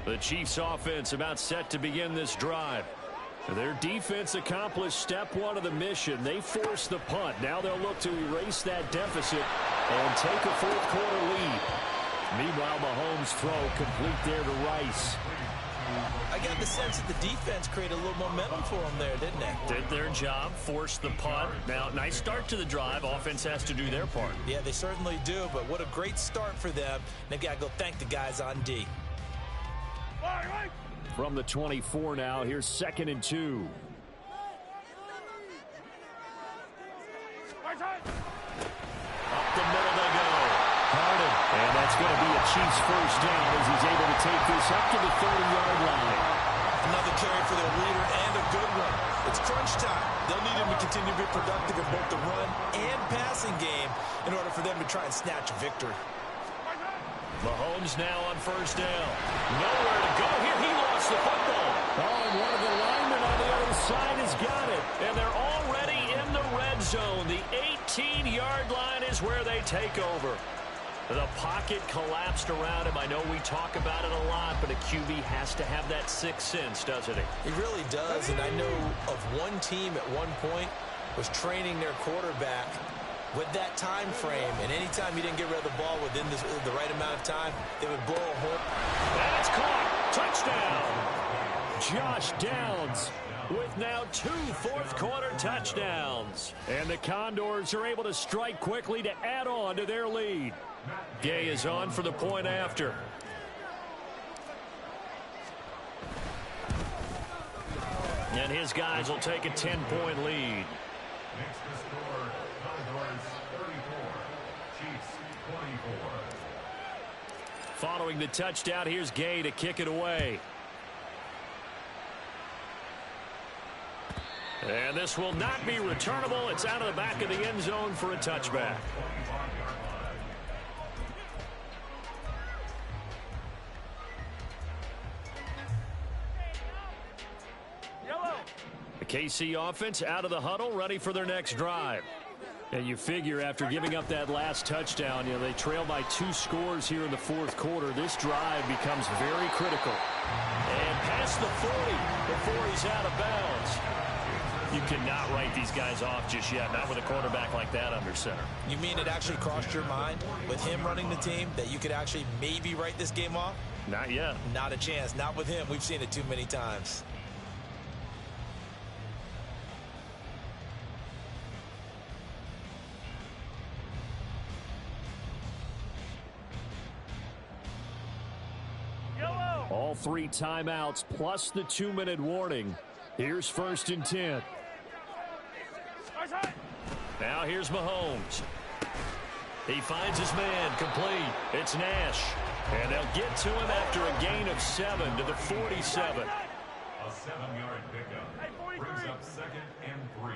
The Chiefs offense about set to begin this drive. Their defense accomplished step 1 of the mission. They forced the punt. Now they'll look to erase that deficit and take a 4th quarter lead. Meanwhile, Mahomes' throw complete there to Rice.
I got the sense that the defense created a little momentum for them there, didn't they?
Did their job, forced the punt. Now, nice start to the drive. Offense has to do their part.
Yeah, they certainly do, but what a great start for them. They've got to go thank the guys on D.
From the 24 now, here's 2nd and 2.
Up the middle they go.
Harden. And that's going to be a Chiefs 1st down as he's able to take this up to the 30-yard line.
Another carry for their leader and a good one. It's crunch time. They'll need him to continue to be productive in both the run and passing game in order for them to try and snatch a victory.
Mahomes now on 1st down. Nowhere to go here. He lost the football.
Oh, and one of the linemen on the other side has got it.
And they're already in the red zone. The 18-yard line is where they take over. The pocket collapsed around him. I know we talk about it a lot, but a QB has to have that 6th sense, doesn't he?
He really does, and I know of one team at one point was training their quarterback With that time frame, and anytime you didn't get rid of the ball within the right amount of time, they would blow a horn.
That's caught. Touchdown. Josh Downs with now 2 fourth-quarter touchdowns. And the Condors are able to strike quickly to add on to their lead. Gay is on for the point after. And his guys will take a 10-point lead.
Next to score, Condors 34, Chiefs 24.
Following the touchdown, here's Gay to kick it away. And this will not be returnable. It's out of the back of the end zone for a touchback. The KC offense out of the huddle, ready for their next drive. And you figure after giving up that last touchdown, they trail by 2 scores here in the fourth quarter. This drive becomes very critical. And past the 40 before he's out of bounds. You cannot write these guys off just yet, not with a quarterback like that under center.
You mean it actually crossed your mind with him running the team that you could actually maybe write this game off?
Not yet.
Not a chance. Not with him. We've seen it too many times.
All 3 timeouts plus the 2-minute warning. Here's 1st and 10. Now here's Mahomes. He finds his man complete. It's Nash. And they'll get to him after a gain of 7 to the 47.
A 7-yard pickup brings up 2nd and 3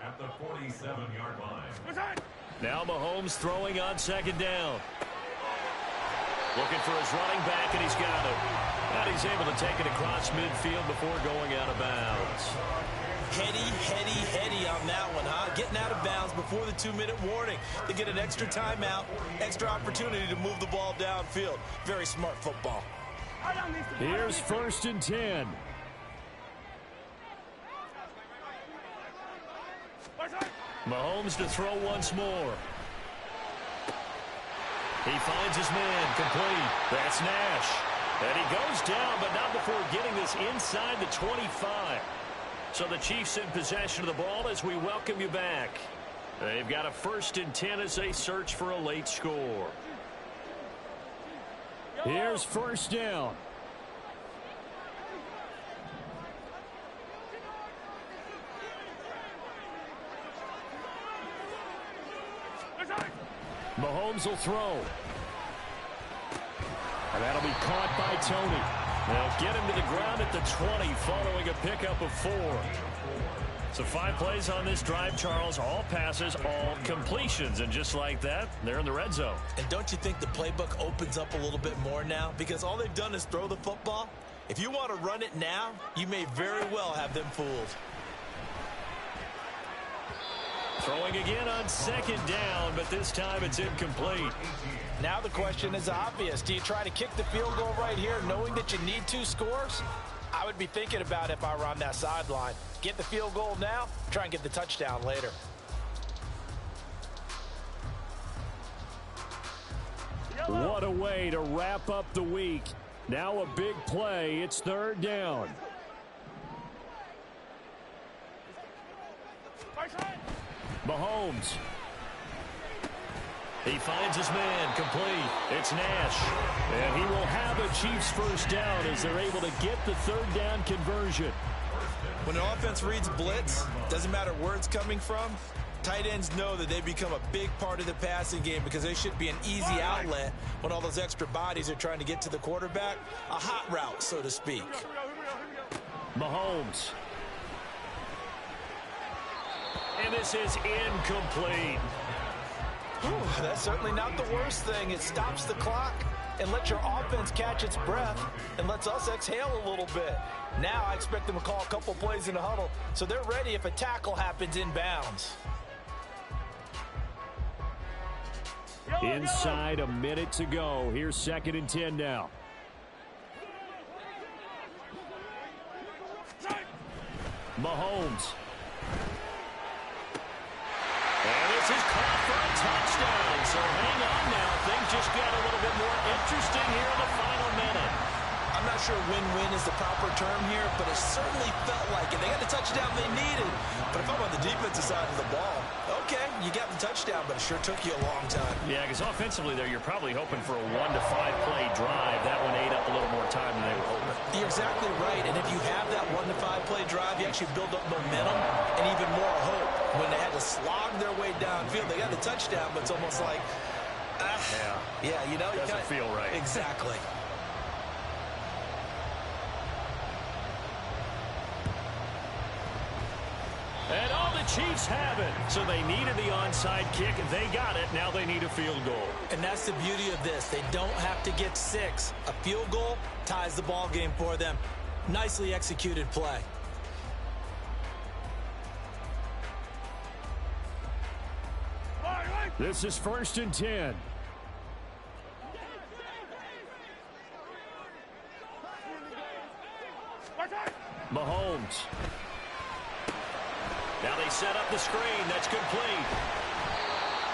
at the 47-yard line.
Now Mahomes throwing on 2nd down. Looking for his running back, and he's got it. And he's able to take it across midfield before going out of bounds.
Heady on that one, huh? Getting out of bounds before the 2-minute warning. They get an extra timeout, extra opportunity to move the ball downfield. Very smart football.
Here's 1st and 10. Mahomes to throw once more. He finds his man complete. That's Nash. And he goes down, but not before getting this inside the 25. So the Chiefs in possession of the ball as we welcome you back. They've got a 1st and 10 as they search for a late score. Here's 1st down. Mahomes will throw. And that'll be caught by Tony. They'll get him to the ground at the 20 following a pickup of 4. So 5 plays on this drive, Charles. All passes, all completions. And just like that, they're in the red zone.
And don't you think the playbook opens up a little bit more now? Because all they've done is throw the football. If you want to run it now, you may very well have them fooled.
Throwing again on 2nd down, but this time it's incomplete.
Now the question is obvious. Do you try to kick the field goal right here knowing that you need 2 scores? I would be thinking about it if I were on that sideline. Get the field goal now, try and get the touchdown later.
What a way to wrap up the week. Now a big play. It's 3rd down. Mahomes. He finds his man complete. It's Nash. And he will have a Chiefs 1st down as they're able to get the 3rd down conversion.
When an offense reads blitz, doesn't matter where it's coming from, tight ends know that they become a big part of the passing game because they should be an easy outlet when all those extra bodies are trying to get to the quarterback. A hot route, so to speak.
Mahomes. And this is incomplete.
Whew, that's certainly not the worst thing. It stops the clock and lets your offense catch its breath and lets us exhale a little bit. Now I expect them to call a couple plays in the huddle so they're ready if a tackle happens inbounds.
Inside a minute to go. Here's 2nd and 10 now. Mahomes. And this is caught
So hang on now. Things just got a little bit more interesting here in the final minute.
I'm not sure win-win is the proper term here, but it certainly felt like it. They got the touchdown they needed. But if I'm on the defensive side of the ball, okay, you got the touchdown, but it sure took you a long time.
Yeah, because offensively there, you're probably hoping for a 1 to 5 play drive. That one ate up a little more time than they were hoping.
You're exactly right, and if you have that 1 to 5 play drive, you actually build up momentum and even more hope. When they had to slog their way downfield, they got the touchdown, but it's almost like, yeah, you know,
doesn't feel right.
Exactly.
And all the Chiefs have it.
So they needed the onside kick. They got it. Now they need a field goal.
And that's the beauty of this. They don't have to get 6. A field goal ties the ball game for them. Nicely executed play.
This is 1st and 10. Mahomes.
Now they set up the screen. That's complete.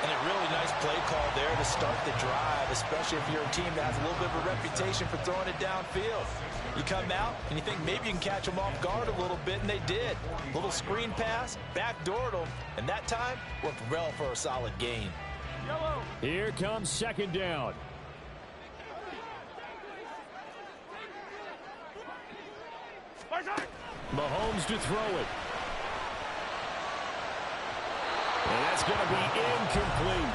And a really nice play call there to start the drive, especially if you're a team that has a little bit of a reputation for throwing it downfield. You come out and you think maybe you can catch them off guard a little bit, and they did. Little screen pass, backdoored them, and that time worked well for a solid gain.
Here comes 2nd down. Mahomes to throw it. And that's going to be incomplete.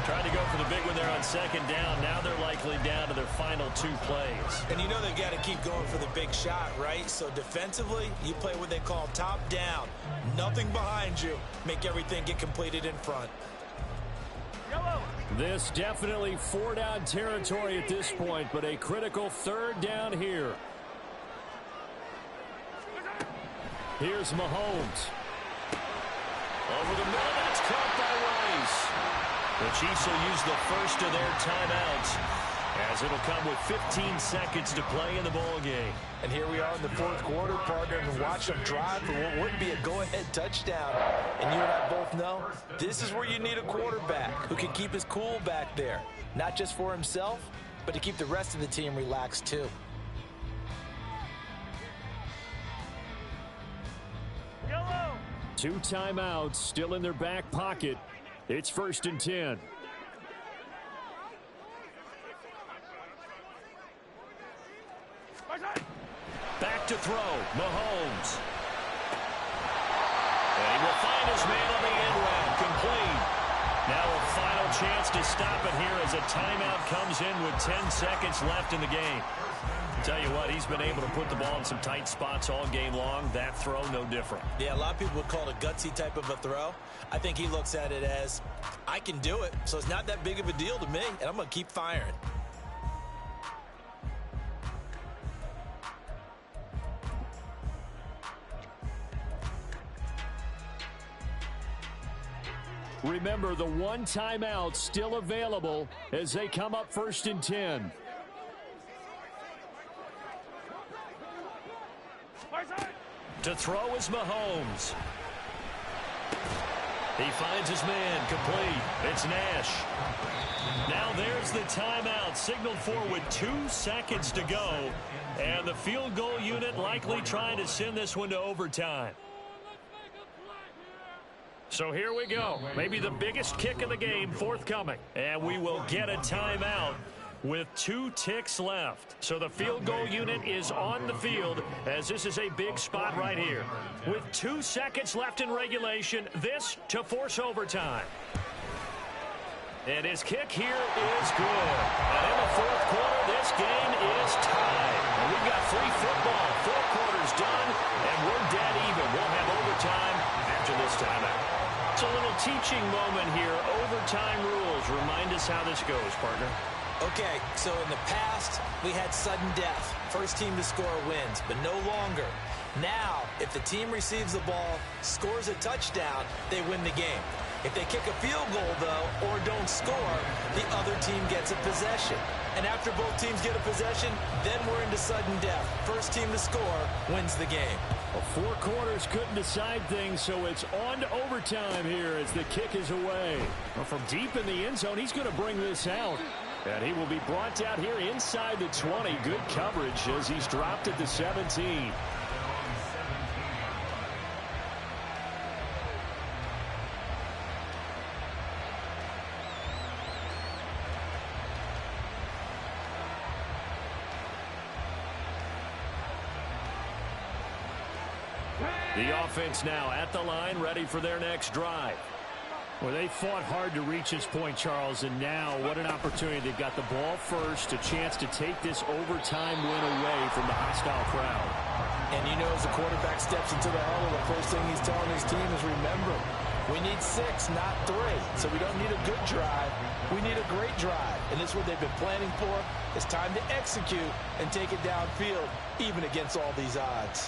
Trying to go for the big one there on 2nd down. Now they're likely down to their final 2 plays.
And you know they've got to keep going for the big shot, right? So defensively, you play what they call top down. Nothing behind you. Make everything get completed in front.
This definitely 4-down territory at this point, but a critical 3rd down here. Here's Mahomes.
Over the middle, that's caught by Rice. The Chiefs will use the first of their timeouts, as it'll come with 15 seconds to play in the ball game.
And here we are in the 4th quarter, partner, and watch them drive for what would be a go-ahead touchdown. And you and I both know this is where you need a quarterback who can keep his cool back there, not just for himself, but to keep the rest of the team relaxed too.
Two timeouts still in their back pocket. It's 1st and 10.
Back to throw, Mahomes. And he will find his man on the end round, complete. Now a final chance to stop it here as a timeout comes in with 10 seconds left in the game. Tell you what, he's been able to put the ball in some tight spots all game long. That throw, no different.
Yeah, a lot of people would call it a gutsy type of a throw. I think he looks at it as, I can do it, so it's not that big of a deal to me, and I'm going to keep firing.
Remember, the 1 timeout still available as they come up 1st and 10.
To throw is Mahomes. He finds his man, complete. It's Nash. Now there's the timeout, signaled for with 2 seconds to go. And the field goal unit likely trying to send this one to overtime. So here we go. Maybe the biggest kick of the game forthcoming. And we will get a timeout with 2 ticks left. So the field goal unit is on the field as this is a big spot right here. With 2 seconds left in regulation, this to force overtime. And his kick here is good. And in the 4th quarter, this game is tied. And we've got free football. 4 quarters done, and we're dead even. We'll have overtime after this timeout. It's a little teaching moment here. Overtime rules. Remind us how this goes, partner.
Okay, so in the past, we had sudden death. First team to score wins, but no longer. Now, if the team receives the ball, scores a touchdown, they win the game. If they kick a field goal, though, or don't score, the other team gets a possession. And after both teams get a possession, then we're into sudden death. First team to score wins the game.
Well, 4 quarters couldn't decide things, so it's on to overtime here as the kick is away. Well, from deep in the end zone, he's going to bring this out. And he will be brought down here inside the 20. Good coverage as he's dropped at the 17. The offense now at the line, ready for their next drive. Well, they fought hard to reach this point, Charles, and now what an opportunity. They've got the ball first, a chance to take this overtime win away from the hostile crowd.
And you know, as the quarterback steps into the huddle, the first thing he's telling his team is, remember, we need 6, not 3. So we don't need a good drive. We need a great drive. And this is what they've been planning for. It's time to execute and take it downfield, even against all these odds.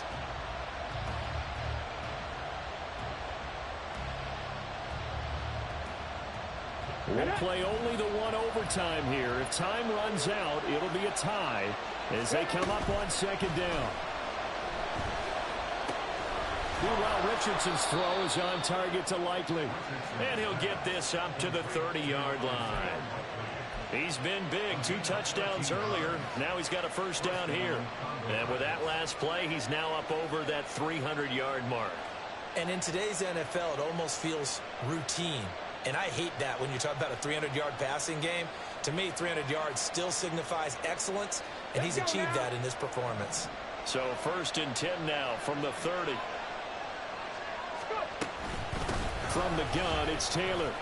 We'll play only the one overtime here. If time runs out, it'll be a tie as they come up on second down. Meanwhile, Richardson's throw is on target to Likely.
And he'll get this up to the 30-yard line. He's been big. 2 touchdowns earlier. Now he's got a first down here. And with that last play, he's now up over that 300-yard mark.
And in today's NFL, it almost feels routine. And I hate that when you talk about a 300-yard passing game. To me, 300 yards still signifies excellence, and he's achieved that in this performance.
So 1st and 10 now from the 30.
From the gun, it's Taylor.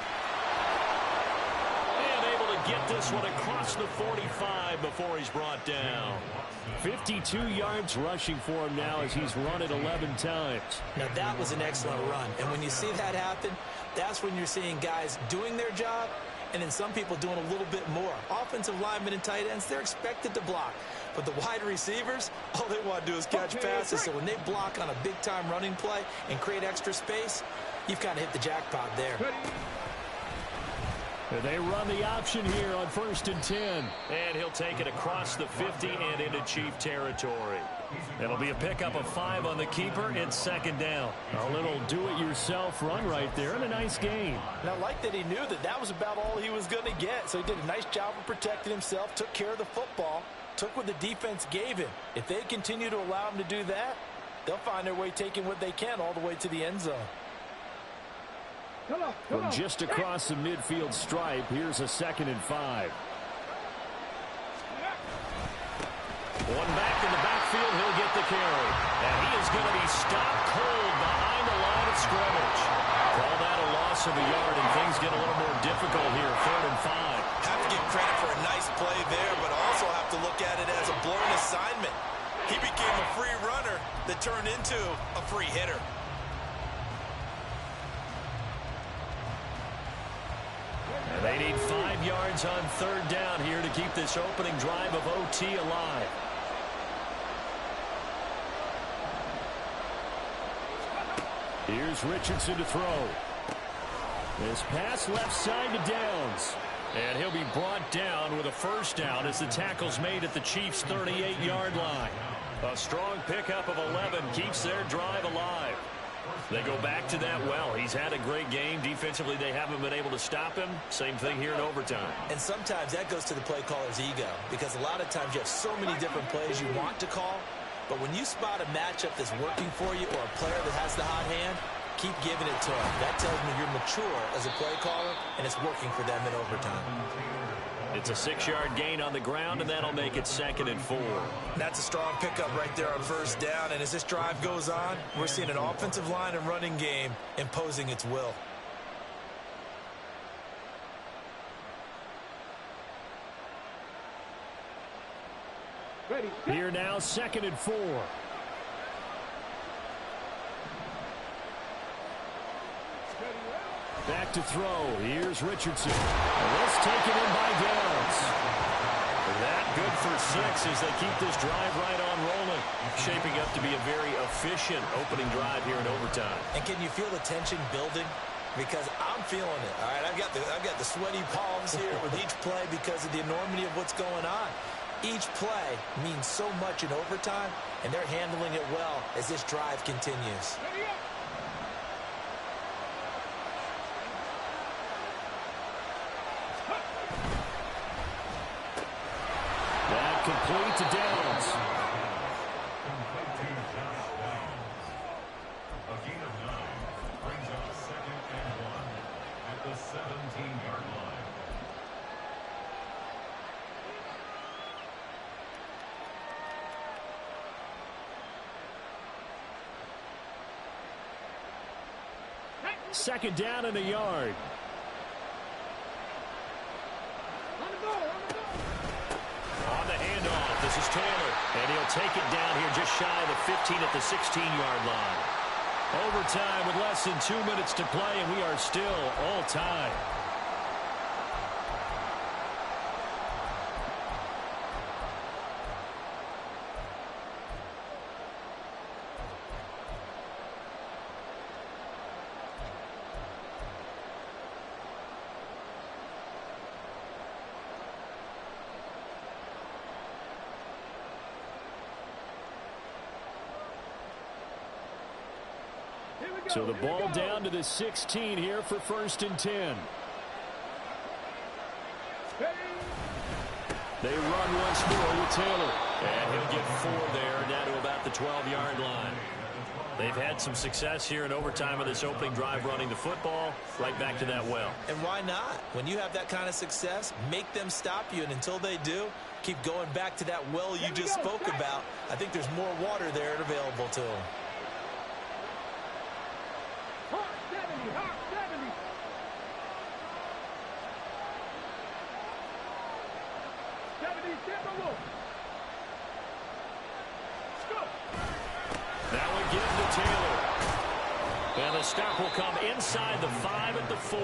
And able to get this one across the 45 before he's brought down.
52 yards rushing for him now as he's run it 11 times.
Now, that was an excellent run. And when you see that happen, that's when you're seeing guys doing their job and then some people doing a little bit more. Offensive linemen and tight ends, they're expected to block. But the wide receivers, all they want to do is catch passes. So when they block on a big-time running play and create extra space, you've kind of hit the jackpot there.
They run the option here on 1st and 10.
And he'll take it across the 50 and into Chief territory. It'll be a pickup of 5 on the keeper and second down.
A little do-it-yourself run right there and a nice gain.
And I like that he knew that that was about all he was going to get. So he did a nice job of protecting himself, took care of the football, took what the defense gave him. If they continue to allow him to do that, they'll find their way taking what they can all the way to the end zone.
From just across the midfield stripe, here's a 2nd and 5.
One back in the backfield, he'll get the carry. And he is going to be stopped cold behind the line of scrimmage. Call that a loss of a yard, and things get a little more difficult here, 3rd and 5.
Have to give credit for a nice play there, but also have to look at it as a blown assignment. He became a free runner that turned into a free hitter.
And they need 5 yards on 3rd down here to keep this opening drive of OT alive.
Here's Richardson to throw. This pass left side to Downs.
And he'll be brought down with a first down as the tackle's made at the Chiefs' 38-yard line. A strong pickup of 11 keeps their drive alive. They go back to that well. He's had a great game. Defensively, they haven't been able to stop him. Same thing here in overtime.
And sometimes that goes to the play caller's ego, because a lot of times you have so many different plays you want to call, but when you spot a matchup that's working for you or a player that has the hot hand, keep giving it to him. That tells me you're mature as a play caller, and it's working for them in overtime.
It's a 6-yard gain on the ground, and that'll make it 2nd and 4.
That's a strong pickup right there on first down, and as this drive goes on, we're seeing an offensive line and running game imposing its will.
Ready.
Here now, 2nd and 4. Back to throw. Here's Richardson. And this taken in by Downs.
That good for 6 as they keep this drive right on rolling. Shaping up to be a very efficient opening drive here in overtime.
And can you feel the tension building? because I'm feeling it. All right, I've got the sweaty palms here with each play because of the enormity of what's going on. Each play means so much in overtime, and they're handling it well as this drive continues.
That complete to Downs.
Complete to Josh Downs. A gain of 9 brings up 2nd and 1 at the 17-yard line.
Second down and a yard. On the handoff, this is Taylor. And he'll take it down here just shy of the 15 at the 16-yard line. Overtime with less than 2 minutes to play, and we are still all tied. So the ball down to the 16 here for 1st and 10. They run once more with Taylor. And he'll get 4 there, down to about the 12-yard line. They've had some success here in overtime of this opening drive running the football. Right back to that well.
And why not? When you have that kind of success, make them stop you. And until they do, keep going back to that well you just spoke about. I think there's more water there available to them.
That one gives to Taylor. And the stop will come inside the 5 at the 4.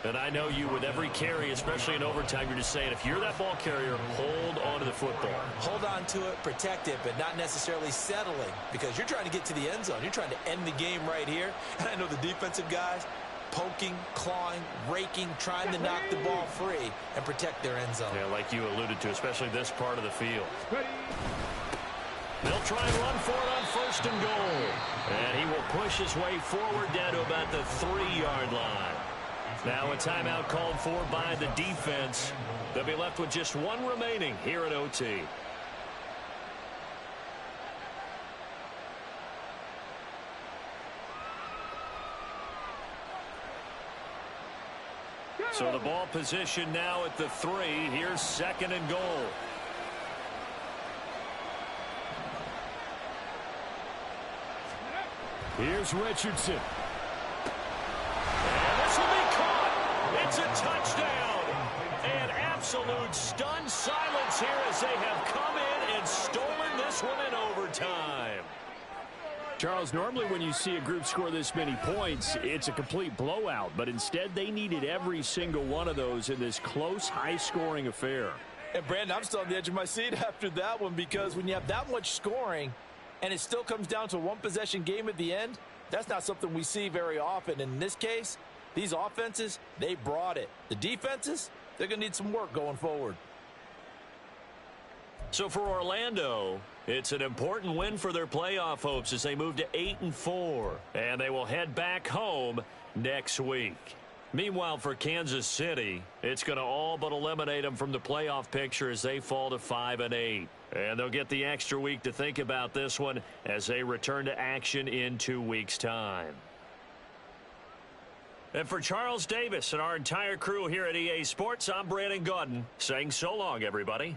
And I know you, with every carry, especially in overtime, you're just saying, if you're that ball carrier, hold on to the football.
Hold on to it, protect it, but not necessarily settling, because you're trying to get to the end zone. You're trying to end the game right here. And I know the defensive guys poking, clawing, raking, trying to knock the ball free and protect their end zone.
Yeah, like you alluded to, especially this part of the field. They'll try and run for it on 1st and goal. And he will push his way forward down to about the 3-yard line. Now a timeout called for by the defense. They'll be left with just 1 remaining here at OT. So the ball position now at the 3. Here's 2nd and goal. Here's Richardson. And this will be caught. It's a touchdown. And absolute stunned silence here as they have come in and stolen this one in overtime. Charles, normally when you see a group score this many points, it's a complete blowout. But instead, they needed every single one of those in this close, high-scoring affair.
And, Brandon, I'm still on the edge of my seat after that one, because when you have that much scoring and it still comes down to a one-possession game at the end, that's not something we see very often. And in this case, these offenses, they brought it. The defenses, they're going to need some work going forward.
So for Orlando, it's an important win for their playoff hopes as they move to 8-4. And they will head back home next week. Meanwhile, for Kansas City, it's going to all but eliminate them from the playoff picture as they fall to 5-8. And they'll get the extra week to think about this one as they return to action in 2 weeks' time. And for Charles Davis and our entire crew here at EA Sports, I'm Brandon Gaudin saying so long, everybody.